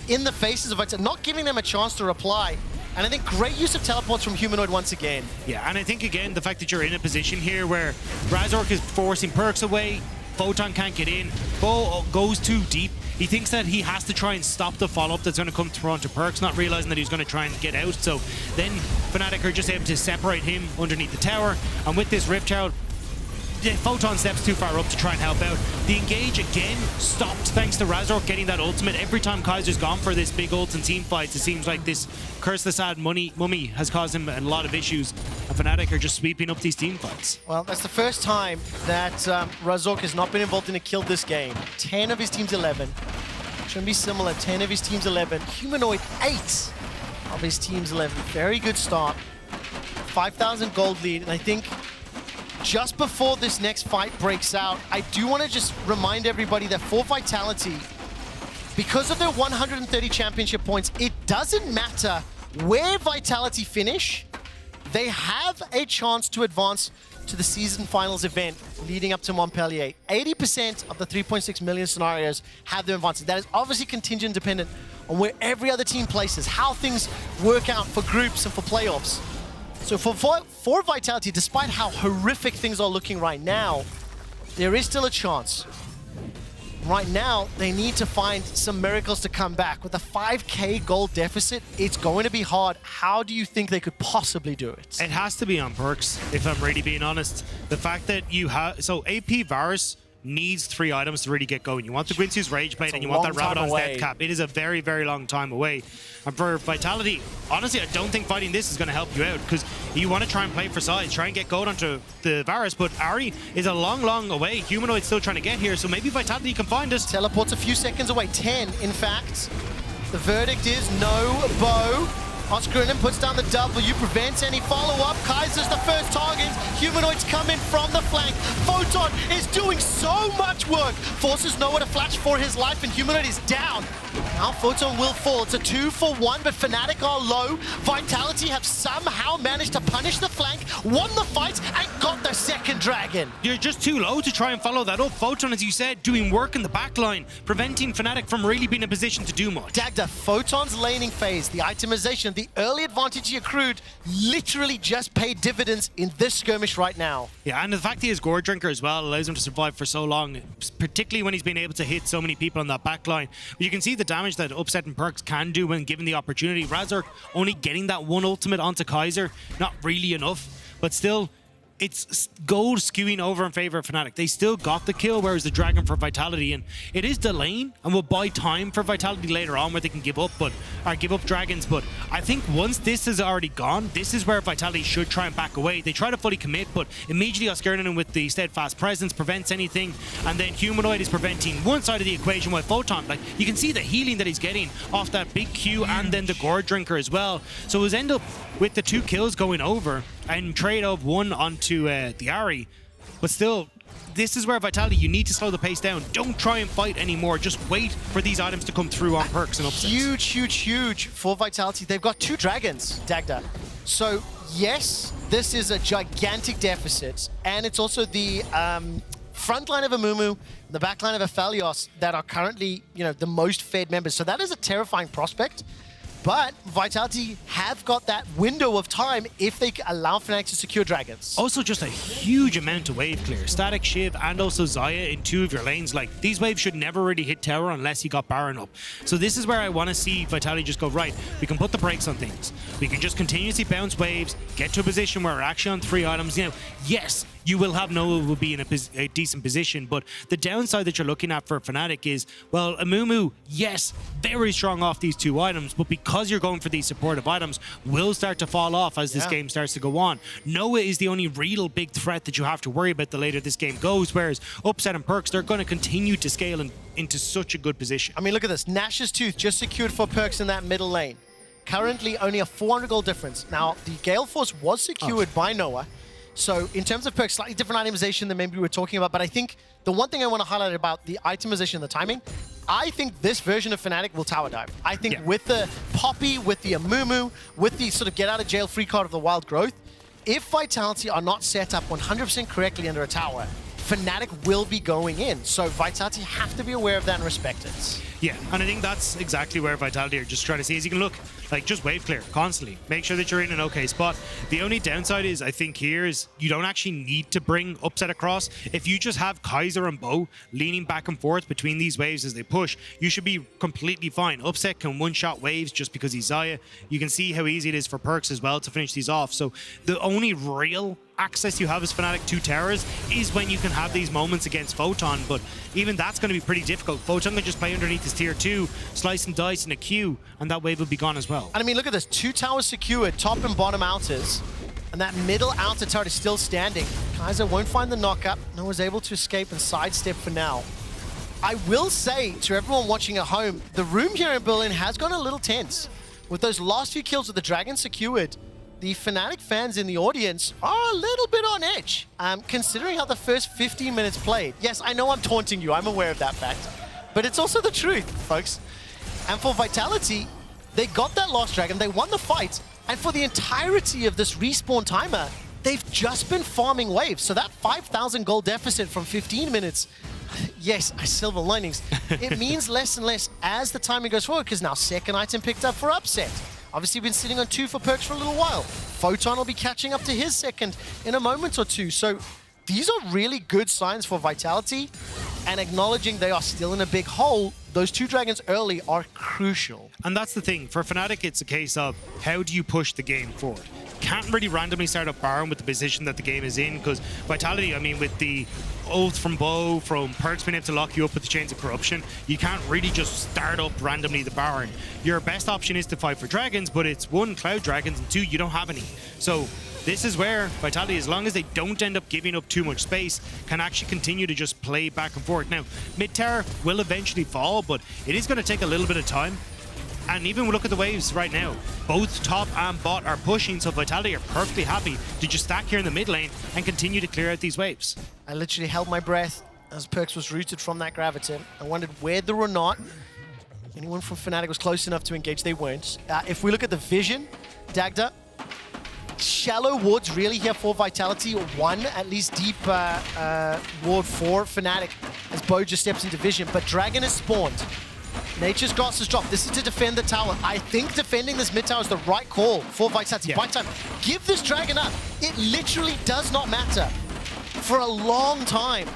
in the faces of it, not giving them a chance to reply. And I think great use of teleports from Humanoid once again. Yeah, and I think, again, the fact that you're in a position here where Razork is forcing Perkz away, Photon can't get in, Bo goes too deep. He thinks that he has to try and stop the follow-up that's going to come through onto Perkz, not realizing that he's going to try and get out. So then Fnatic are just able to separate him underneath the tower. And with this Rift Child, Photon steps too far up to try and help out. The engage again stopped thanks to Razork getting that ultimate. Every time Kaiser's gone for this big ult and team fights, it seems like this Curse the Sad Mummy has caused him a lot of issues. And Fnatic are just sweeping up these team fights. Well, that's the first time that Razork has not been involved in a kill this game. 10 of his team's 11. Shouldn't be similar. 10 of his team's 11. Humanoid, 8 of his team's 11. Very good start. 5,000 gold lead. And I think just before this next fight breaks out, I do want to just remind everybody that for Vitality, because of their 130 championship points, it doesn't matter where Vitality finish, they have a chance to advance to the season finals event leading up to Montpellier. 80% of the 3.6 million scenarios have them advancing. That is obviously contingent dependent on where every other team places, how things work out for groups and for playoffs. So for Vitality, despite how horrific things are looking right now, there is still a chance. Right now, they need to find some miracles to come back. With a 5k gold deficit, it's going to be hard. How do you think they could possibly do it? It has to be on Perkz, if I'm really being honest. The fact that you have... So AP Varus needs 3 items to really get going. You want the Guinsoo's Rage Blade and you want that Rabadon's Death Cap. It is a very, very long time away. And for Vitality, honestly, I don't think fighting this is going to help you out because you want to try and play for size, try and get gold onto the Varus, but Ahri is a long, long away. Humanoid's still trying to get here, so maybe Vitality can find us. Teleport's a few seconds away. 10, in fact. The verdict is no bow. Oscarinin puts down the W, prevents any follow-up. Kaiser's the first target. Humanoid's coming from the flank. Photon is doing so much work. Forces nowhere to flash for his life, and Humanoid is down. Now Photon will fall. It's a 2-for-1, but Fnatic are low. Vitality have somehow managed to punish the flank, won the fight, and got their second dragon. You're just too low to try and follow that up. Photon, as you said, doing work in the backline, preventing Fnatic from really being in a position to do much. Dagda, Photon's laning phase, the itemization, the early advantage he accrued literally just paid dividends in this skirmish right now. Yeah, and the fact he is Gore Drinker as well allows him to survive for so long, particularly when he's been able to hit so many people on that backline. But you can see the damage that Upset and Perkz can do when given the opportunity. Razork only getting that one ultimate onto Kaiser, not really enough, but still, it's gold skewing over in favor of Fnatic. They still got the kill, whereas the Dragon for Vitality, and it is delaying and will buy time for Vitality later on where they can give up dragons. But I think once this is already gone, this is where Vitality should try and back away. They try to fully commit, but immediately Oscarinin with the steadfast presence prevents anything, and then Humanoid is preventing one side of the equation with Photon. Like, you can see the healing that he's getting off that big Q and then the Gore Drinker as well. So it was end up with the 2 kills going over and trade of 1 onto the Ahri. But still, this is where Vitality, you need to slow the pace down. Don't try and fight anymore. Just wait for these items to come through on Perkz and upsets. Huge, huge, huge for Vitality. They've got 2 dragons, Dagda. So, yes, this is a gigantic deficit. And it's also the front line of Amumu, the back line of Aphelios that are currently, the most fed members. So that is a terrifying prospect. But Vitality have got that window of time if they allow Fnatic to secure dragons. Also, just a huge amount of wave clear. Static Shiv and also Xayah in 2 of your lanes. Like, these waves should never really hit tower unless you got Baron up. So this is where I want to see Vitality just go, right, we can put the brakes on things. We can just continuously bounce waves, get to a position where we're actually on 3 items. Yes, you will have Noah will be in a decent position, but the downside that you're looking at for Fnatic is, well, Amumu, yes, very strong off these 2 items, but because you're going for these supportive items, will start to fall off as this game starts to go on. Noah is the only real big threat that you have to worry about the later this game goes, whereas Upset and Perkz, they're going to continue to scale into such a good position. I mean, look at this. Nash's Tooth just secured for Perkz in that middle lane. Currently, only a 400 gold difference. Now, the Gale Force was secured by Noah. So in terms of Perkz, slightly different itemization than maybe we were talking about, but I think the one thing I want to highlight about the itemization and the timing, I think this version of Fnatic will tower dive. I think with the Poppy, with the Amumu, with the sort of get out of jail free card of the Wild Growth, if Vitality are not set up 100% correctly under a tower, Fnatic will be going in. So Vitality have to be aware of that and respect it. Yeah, and I think that's exactly where Vitality are just trying to see is you can look, like, just wave clear constantly. Make sure that you're in an okay spot. The only downside is, I think here is you don't actually need to bring Upset across. If you just have Kaiser and Bo leaning back and forth between these waves as they push, you should be completely fine. Upset can one-shot waves just because he's Xayah. You can see how easy it is for Perkz as well to finish these off. So the only real access you have as Fnatic to towers is when you can have these moments against Photon, but even that's going to be pretty difficult. Photon can just play underneath his tier 2, slice and dice in a queue, and that wave will be gone as well. And I mean, look at this. 2 towers secured, top and bottom outers, and that middle outer tower is still standing. Kaiser won't find the knockup. No one's able to escape and sidestep for now. I will say to everyone watching at home, the room here in Berlin has gone a little tense. With those last few kills with the Dragon secured, the Fnatic fans in the audience are a little bit on edge, considering how the first 15 minutes played. Yes, I know I'm taunting you, I'm aware of that fact, but it's also the truth, folks. And for Vitality, they got that last Dragon, they won the fight, and for the entirety of this respawn timer, they've just been farming waves. So that 5,000 gold deficit from 15 minutes, yes, silver linings, it means less and less as the timing goes forward, because now second item picked up for Upset. Obviously been sitting on 2 for Perkz for a little while. Photon will be catching up to his second in a moment or two. So these are really good signs for Vitality, and acknowledging they are still in a big hole, those 2 dragons early are crucial. And that's the thing. For Fnatic, it's a case of how do you push the game forward? Can't really randomly start up Baron with the position that the game is in, because Vitality, I mean, with the oath from Bo, from Perkz being able to lock you up with the Chains of Corruption, you can't really just start up randomly the Baron. Your best option is to fight for dragons, but it's 1, Cloud Dragons, and 2, you don't have any. So this is where Vitality, as long as they don't end up giving up too much space, can actually continue to just play back and forth. Now, mid-tower will eventually fall, but it is going to take a little bit of time. And even look at the waves right now. Both top and bot are pushing, so Vitality are perfectly happy to just stack here in the mid lane and continue to clear out these waves. I literally held my breath as Perkz was rooted from that Graviton. I wondered whether or not anyone from Fnatic was close enough to engage. They weren't. If we look at the vision, Dagda, shallow wards really here for Vitality. 1 at least deep ward for Fnatic as Bo just steps into vision, but Dragon is spawned. Nature's Grass is dropped. This is to defend the tower. I think defending this mid tower is the right call for Vitality. Yeah. Vitality, give this Dragon up. It literally does not matter for a long time.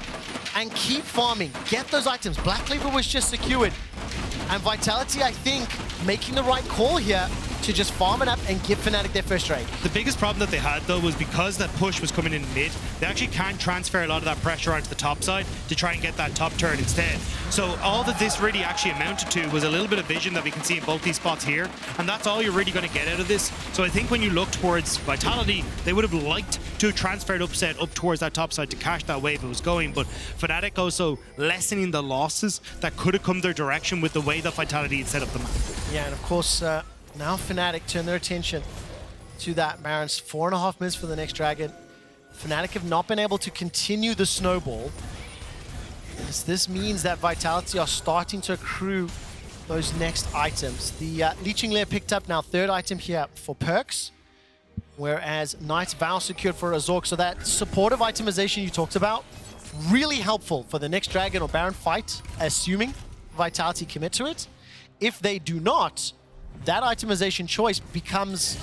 And keep farming. Get those items. Black Cleaver was just secured. And Vitality, I think, making the right call here to just farm it up and give Fnatic their first trade. The biggest problem that they had, though, was because that push was coming in mid, they actually can't transfer a lot of that pressure onto the top side to try and get that top turn instead. So all that this really actually amounted to was a little bit of vision that we can see in both these spots here, and that's all you're really going to get out of this. So I think when you look towards Vitality, they would have liked to have transferred Upset up towards that top side to catch that wave it was going, but Fnatic also lessening the losses that could have come their direction with the way that Vitality had set up the map. Yeah, and of course, now Fnatic turn their attention to that Baron's 4.5 minutes for the next Dragon. Fnatic have not been able to continue the snowball. As this means that Vitality are starting to accrue those next items. The Leeching Lair picked up now 3rd item here for Perkz, whereas Knight's Vow secured for Razork. So that supportive itemization you talked about, really helpful for the next Dragon or Baron fight, assuming Vitality commit to it. If they do not, that itemization choice becomes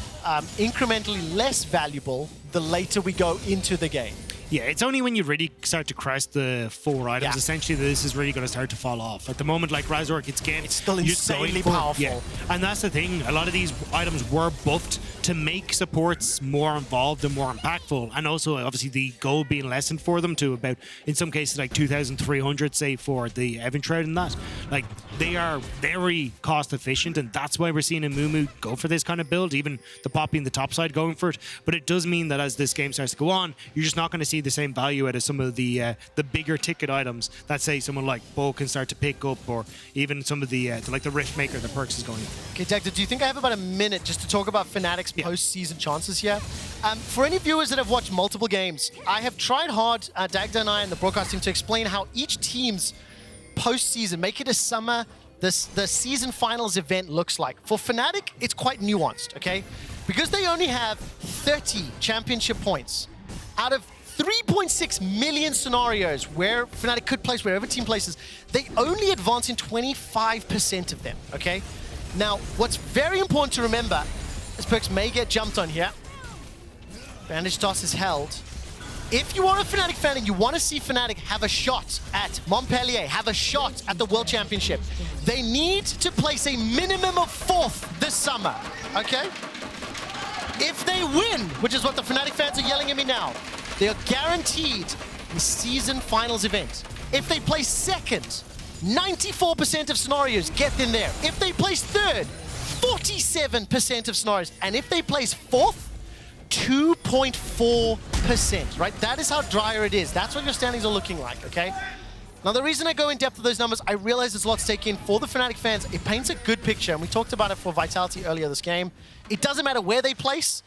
incrementally less valuable the later we go into the game. Yeah, it's only when you really start to crest the 4 items, essentially, that this is really going to start to fall off. At the moment, like Razork, it's still insanely powerful. Yeah. And that's the thing, a lot of these items were buffed to make supports more involved and more impactful, and also obviously the gold being lessened for them to about, in some cases, like 2,300, say, for the Event Shroud and that. Like, they are very cost efficient, and that's why we're seeing Amumu go for this kind of build, even the Poppy and the top side going for it. But it does mean that as this game starts to go on, you're just not going to see the same value out of some of the bigger ticket items that, say, someone like Bo can start to pick up, or even some of the like the Rift Maker that Perkz is going. Okay, Dagda, do you think I have about a minute just to talk about Fnatic's post-season chances here? For any viewers that have watched multiple games, I have tried hard, Dagda and I and the broadcasting, to explain how each team's post-season, make it a summer, the season finals event looks like. For Fnatic, it's quite nuanced, okay? Because they only have 30 championship points out of 3.6 million scenarios where Fnatic could place, wherever team places, they only advance in 25% of them, okay? Now, what's very important to remember is Perkz may get jumped on here. Bandage toss is held. If you are a Fnatic fan and you want to see Fnatic have a shot at Montpellier, have a shot at the World Championship, they need to place a minimum of 4th this summer, okay? If they win, which is what the Fnatic fans are yelling at me now, they are guaranteed the season finals event. If they place 2nd, 94% of scenarios get them there. If they place 3rd, 47% of scenarios. And if they place 4th, 2.4%, right? That is how dire it is. That's what your standings are looking like, okay? Now, the reason I go in depth with those numbers, I realize there's a lot to take in. For the Fnatic fans, it paints a good picture, and we talked about it for Vitality earlier this game. It doesn't matter where they place.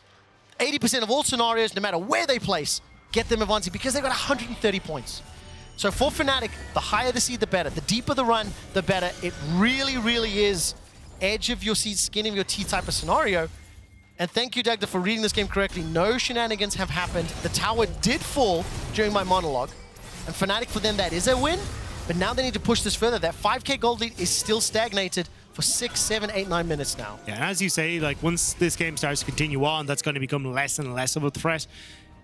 80% of all scenarios, no matter where they place, get them advancing because they've got 130 points. So for Fnatic, the higher the seed, the better. The deeper the run, the better. It really, really is edge of your seat, skin of your teeth type of scenario. And thank you, Dagda, for reading this game correctly. No shenanigans have happened. The tower did fall during my monologue. And Fnatic, for them, that is a win. But now they need to push this further. That 5k gold lead is still stagnated for 6, 7, 8, 9 minutes now. Yeah, and as you say, like once this game starts to continue on, that's going to become less and less of a threat.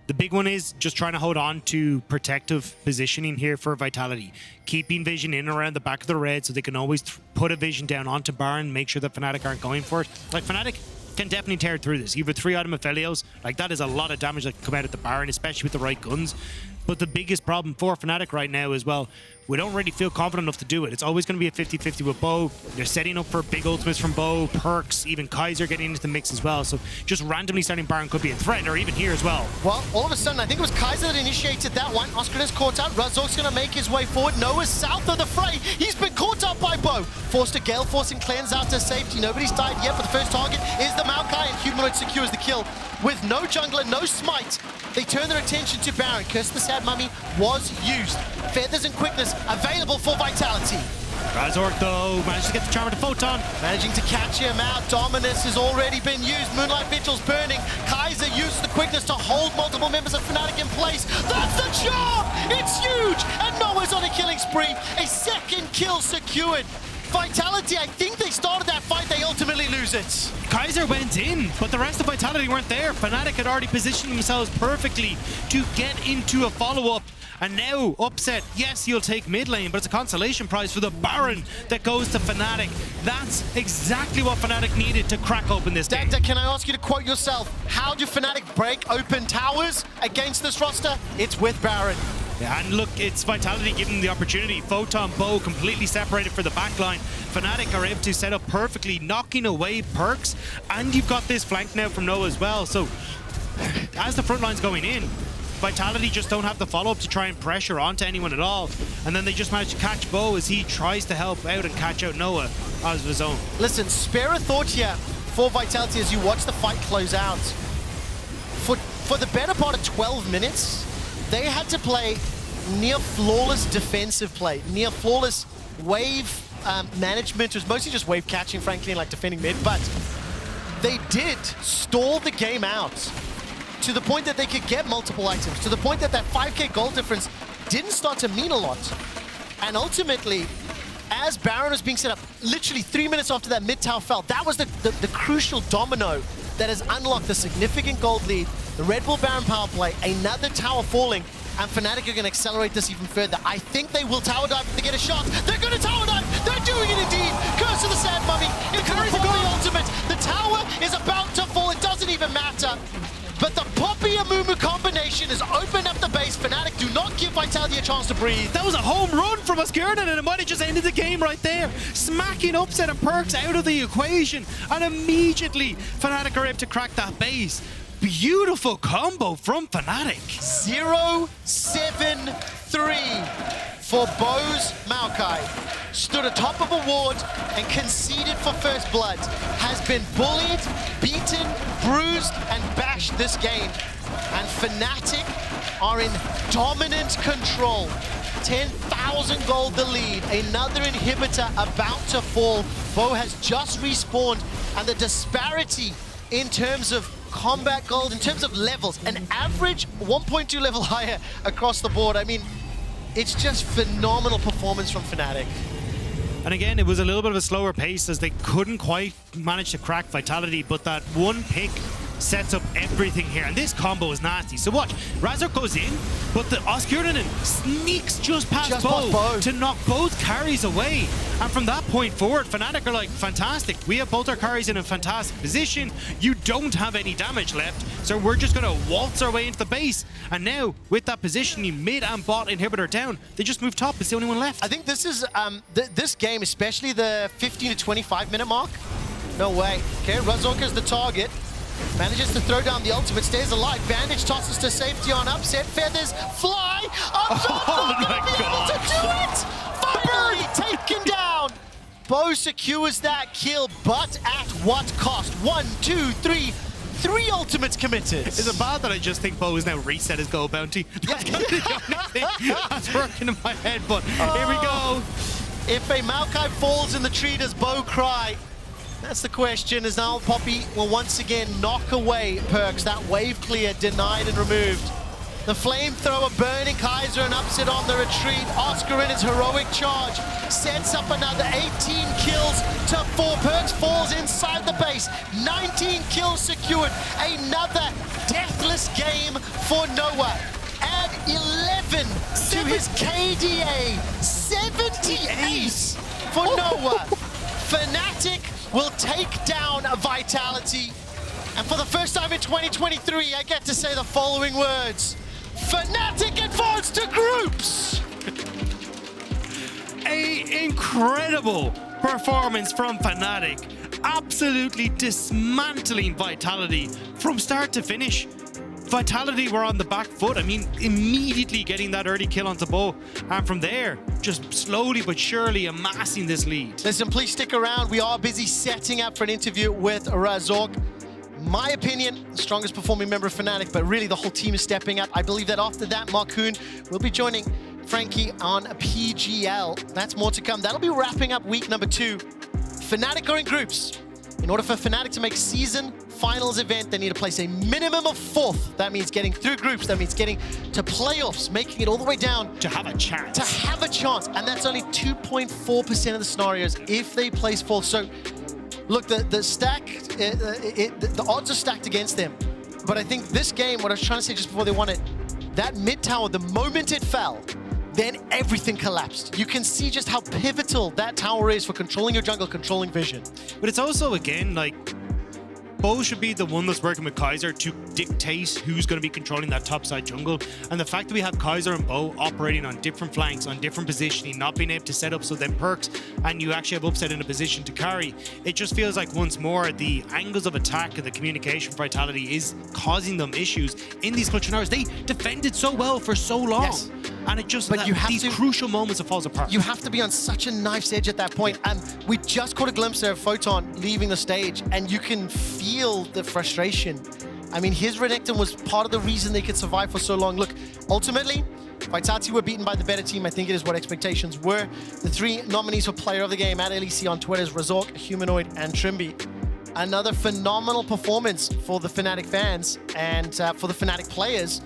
The big one is just trying to hold on to protective positioning here for Vitality. Keeping vision in and around the back of the red so they can always put a vision down onto Baron, make sure that Fnatic aren't going for it. Like, Fnatic can definitely tear through this. You have a 3-item Aphelios. Like, that is a lot of damage that can come out of the Baron, especially with the right guns. But the biggest problem for Fnatic right now is, well, we don't really feel confident enough to do it. It's always going to be a 50-50 with Bo. They're setting up for big ultimates from Bo, Perkz, even Kaiser getting into the mix as well. So just randomly starting Baron could be a threat, or even here as well. Well, all of a sudden, I think it was Kaiser that initiated that one. Oscarin's caught out. Razork's going to make his way forward. Noah's south of the fray. He's been caught out by Bo. Forced to Gale, forcing Cleanse out to safety. Nobody's died yet, but the first target is the Maokai, and Humanoid secures the kill. With no jungler, no smite, they turn their attention to Baron. Curse the Sad Mummy was used. Feathers and quickness available for Vitality. Razork, though, managed to get the charmer to Photon. Managing to catch him out. Dominus has already been used. Moonlight Vigil's burning. Kaiser used the quickness to hold multiple members of Fnatic in place. That's the charm! It's huge! And Noah's on a killing spree. A 2nd kill secured. Vitality, I think they started that fight, they ultimately lose it. Kaiser went in, but the rest of Vitality weren't there. Fnatic had already positioned themselves perfectly to get into a follow-up. And now, upset, yes, you'll take mid lane, but it's a consolation prize for the Baron that goes to Fnatic. That's exactly what Fnatic needed to crack open this game. Dagda, can I ask you to quote yourself? How do Fnatic break open towers against this roster? It's with Baron. Yeah, and look, it's Vitality giving them the opportunity. Photon, Bo completely separated for the backline. Fnatic are able to set up perfectly, knocking away Perkz, and you've got this flank now from Noah as well. So, as the front line's going in, Vitality just don't have the follow-up to try and pressure onto anyone at all. And then they just manage to catch Bo as he tries to help out and catch out Noah out of his own. Listen, spare a thought here for Vitality as you watch the fight close out. For the better part of 12 minutes, they had to play near flawless defensive play, near flawless wave management. It was mostly just wave catching, frankly, and like defending mid, but they did stall the game out to the point that they could get multiple items, to the point that that 5k gold difference didn't start to mean a lot. And ultimately, as Baron was being set up, literally 3 minutes after that mid tower fell, that was the crucial domino that has unlocked the significant gold lead, the Red Bull Baron power play, another tower falling, and Fnatic are going to accelerate this even further. I think they will tower dive if they get a shot. They're going to tower dive! They're doing it indeed! Curse of the Sad Mummy! It's the ultimate! The tower is about to fall, it doesn't even matter. But the Poppy Amumu combination has opened up the base. Fnatic do not give Vitality a chance to breathe. That was a home run from Oscarinin, and it might have just ended the game right there. Smacking Upset and Perkz out of the equation, and immediately Fnatic are able to crack that base. Beautiful combo from Fnatic. 0-7-3 for Bo's Maokai. Stood atop of a ward and conceded for first blood. Has been bullied, beaten, bruised, and bashed this game. And Fnatic are in dominant control. 10,000 gold the lead. Another inhibitor about to fall. Bo has just respawned, and the disparity in terms of combat gold, in terms of levels, an average 1.2 level higher across the board. I mean, it's just phenomenal performance from Fnatic. And again, it was a little bit of a slower pace as they couldn't quite manage to crack Vitality, but that one pick sets up everything here. And this combo is nasty. So watch, Razork goes in, but the Oscarinin sneaks just past Bo to knock both carries away. And from that point forward, Fnatic are like, fantastic. We have both our carries in a fantastic position. You don't have any damage left, so we're just gonna waltz our way into the base. And now, with that positioning, mid and bot inhibitor down, they just move top. It's the only one left. I think this is, this game, especially the 15 to 25 minute mark, no way. Okay, Razork is the target. Manages to throw down the ultimate, stays alive. Bandage tosses to safety on upset. Feathers fly. Oh my God. To do it! Finally taken down. Bo secures that kill, but at what cost? 1, 2, 3. 3 ultimates committed. Is it bad that I just think Bo is now reset his gold bounty? That's kind of the only thing that's working in my head, but here we go. If a Maokai falls in the tree, does Bo cry? That's the question, as now Poppy will once again knock away Perkz. That wave clear denied and removed. The flamethrower burning Kaiser and upset on the retreat. Oscarinin's heroic charge sets up another 18 kills to 4. Perkz falls inside the base. 19 kills secured. Another deathless game for Noah. Add 11 to his KDA. 78 for Noah. Fnatic will take down Vitality. And for the first time in 2023, I get to say the following words. Fnatic advance to groups! An incredible performance from Fnatic. Absolutely dismantling Vitality from start to finish. Vitality were on the back foot. I mean, immediately getting that early kill onto Bo. And from there, just slowly but surely amassing this lead. Listen, please stick around. We are busy setting up for an interview with Razork. My opinion, the strongest performing member of Fnatic, but really the whole team is stepping up. I believe that after that, Markoon will be joining Frankie on PGL. That's more to come. That'll be wrapping up week number 2. Fnatic are in groups. In order for Fnatic to make season finals event, they need to place a minimum of 4th. That means getting through groups. That means getting to playoffs, making it all the way down. To have a chance. To have a chance. And that's only 2.4% of the scenarios if they place 4th. So, look, the odds are stacked against them. But I think this game, what I was trying to say just before they won it, that mid tower, the moment it fell, then everything collapsed. You can see just how pivotal that tower is for controlling your jungle, controlling vision. But it's also, again, like, Bo should be the one that's working with Kaiser to dictate who's going to be controlling that top side jungle. And the fact that we have Kaiser and Bo operating on different flanks, on different positioning, not being able to set up so then Perkz, and you actually have upset in a position to carry, it just feels like once more the angles of attack and the communication for Vitality is causing them issues in these clutch hours. They defended so well for so long. Yes. And it just, these crucial moments, it falls apart. You have to be on such a knife's edge at that point. And we just caught a glimpse of Photon leaving the stage, and you can feel the frustration. I mean, his Renekton was part of the reason they could survive for so long. Look, ultimately, Vitality were beaten by the better team. I think it is what expectations were. The 3 nominees for Player of the Game at LEC on Twitter is Razork, Humanoid, and Trymbi. Another phenomenal performance for the Fnatic fans and for the Fnatic players.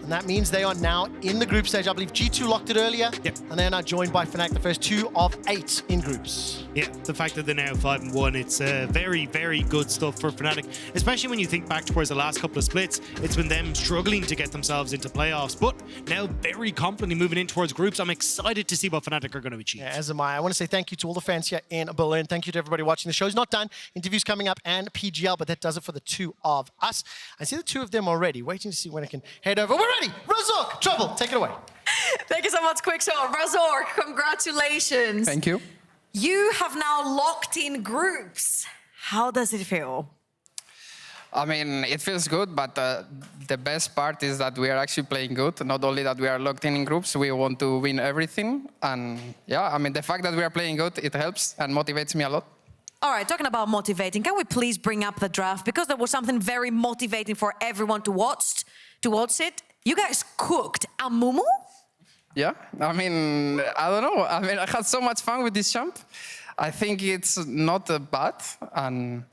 And that means they are now in the group stage. I believe G2 locked it earlier. Yep. And they are now joined by Fnatic, the first 2 of 8 in groups. Yeah, the fact that they're now 5-1, it's very, very good stuff for Fnatic. Especially when you think back towards the last couple of splits, it's been them struggling to get themselves into playoffs, but now very confidently moving in towards groups. I'm excited to see what Fnatic are going to achieve. Yeah, as am I. I want to say thank you to all the fans here in Berlin. Thank you to everybody watching. The show's not done. Interviews coming up and PGL, but that does it for the 2 of us. I see the 2 of them already, waiting to see when I can head over. We're ready! Razork, Trouble, take it away. Thank you so much, Quickshot. Razork, congratulations. Thank you. You have now locked in groups. How does it feel? I mean, it feels good, but the best part is that we are actually playing good. Not only that we are locked in groups, we want to win everything. And yeah, I mean, the fact that we are playing good, it helps and motivates me a lot. All right, talking about motivating, can we please bring up the draft? Because there was something very motivating for everyone to watch it. You guys cooked Amumu? Yeah, I mean, I don't know. I mean, I had so much fun with this champ. I think it's not bad, and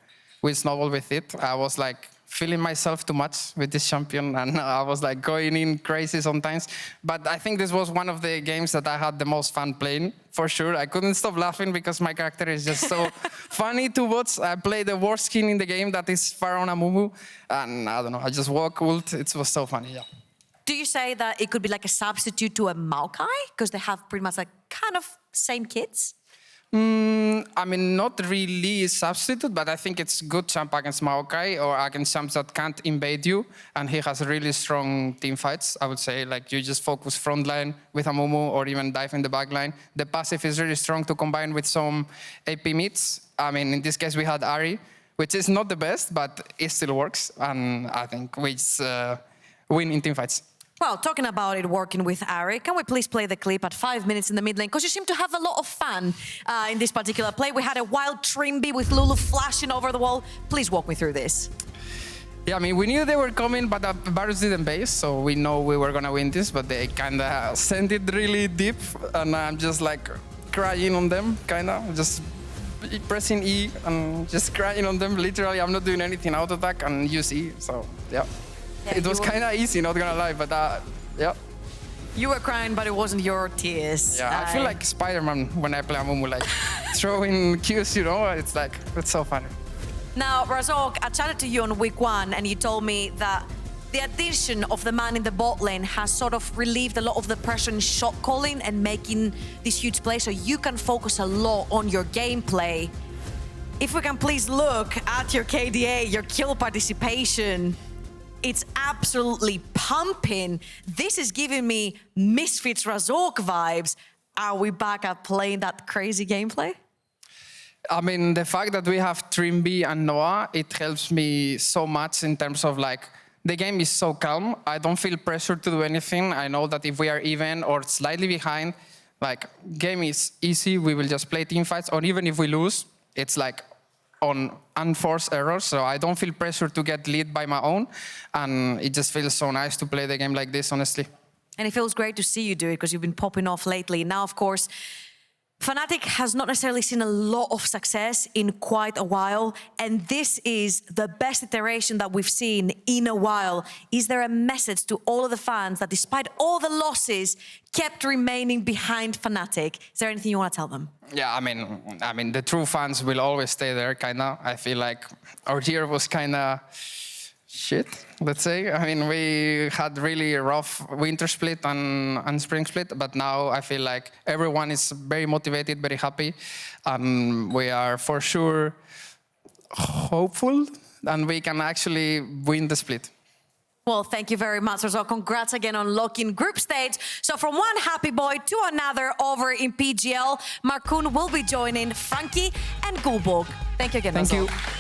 we snowballed with it. I was like feeling myself too much with this champion, and I was like going in crazy sometimes. But I think this was one of the games that I had the most fun playing, for sure. I couldn't stop laughing because my character is just so funny to watch. I play the worst skin in the game, that is Pharaoh Amumu, and I don't know, I just walk ult. It was so funny, yeah. Do you say that it could be like a substitute to a Maokai? Because they have pretty much like kind of same kids? I mean, not really a substitute, but I think it's good champ against Maokai or against champs that can't invade you. And he has really strong team fights, I would say. Like, you just focus front line with Amumu or even dive in the back line. The passive is really strong to combine with some AP mids. I mean, in this case, we had Ahri, which is not the best, but it still works. And I think we just win in team fights. Well, talking about it working with Ahri, can we please play the clip at 5 minutes in the mid lane? Because you seem to have a lot of fun in this particular play. We had a wild Trymbi with Lulu flashing over the wall. Please walk me through this. Yeah, I mean, we knew they were coming, but Varus didn't base, so we know we were gonna win this, but they kinda sent it really deep, and I'm just like crying on them, kinda. Just pressing E and just crying on them. Literally, I'm not doing anything out attack and use E, so yeah. It was kind of easy, not gonna lie, but yeah. You were crying, but it wasn't your tears. Yeah, I feel like Spider-Man when I play Amumu, like throwing Qs, you know? It's like, it's so funny. Now, Razork, I chatted to you on week 1, and you told me that the addition of the man in the bot lane has sort of relieved a lot of the pressure in shot calling and making this huge play, so you can focus a lot on your gameplay. If we can please look at your KDA, your kill participation, it's absolutely pumping. This is giving me Misfits Razork vibes. Are we back at playing that crazy gameplay? I mean, the fact that we have Trymbi and Noah, it helps me so much in terms of like, the game is so calm. I don't feel pressure to do anything. I know that if we are even or slightly behind, like, game is easy. We will just play team fights, or even if we lose, it's like, on unforced errors, so I don't feel pressure to get lead by my own, and it just feels so nice to play the game like this, honestly. And it feels great to see you do it, because you've been popping off lately. Now, of course, Fnatic has not necessarily seen a lot of success in quite a while, and this is the best iteration that we've seen in a while. Is there a message to all of the fans that despite all the losses, kept remaining behind Fnatic? Is there anything you want to tell them? Yeah, I mean, the true fans will always stay there, kinda. I feel like our year was kinda shit, let's say. I mean, we had really rough winter split and spring split, but now I feel like everyone is very motivated, very happy. We are for sure hopeful, and we can actually win the split. Well, thank you very much, Razork. Congrats again on locking group stage. So from one happy boy to another over in PGL, Markoon will be joining Frankie and Guldborg. Thank you again, Razork. Thank you.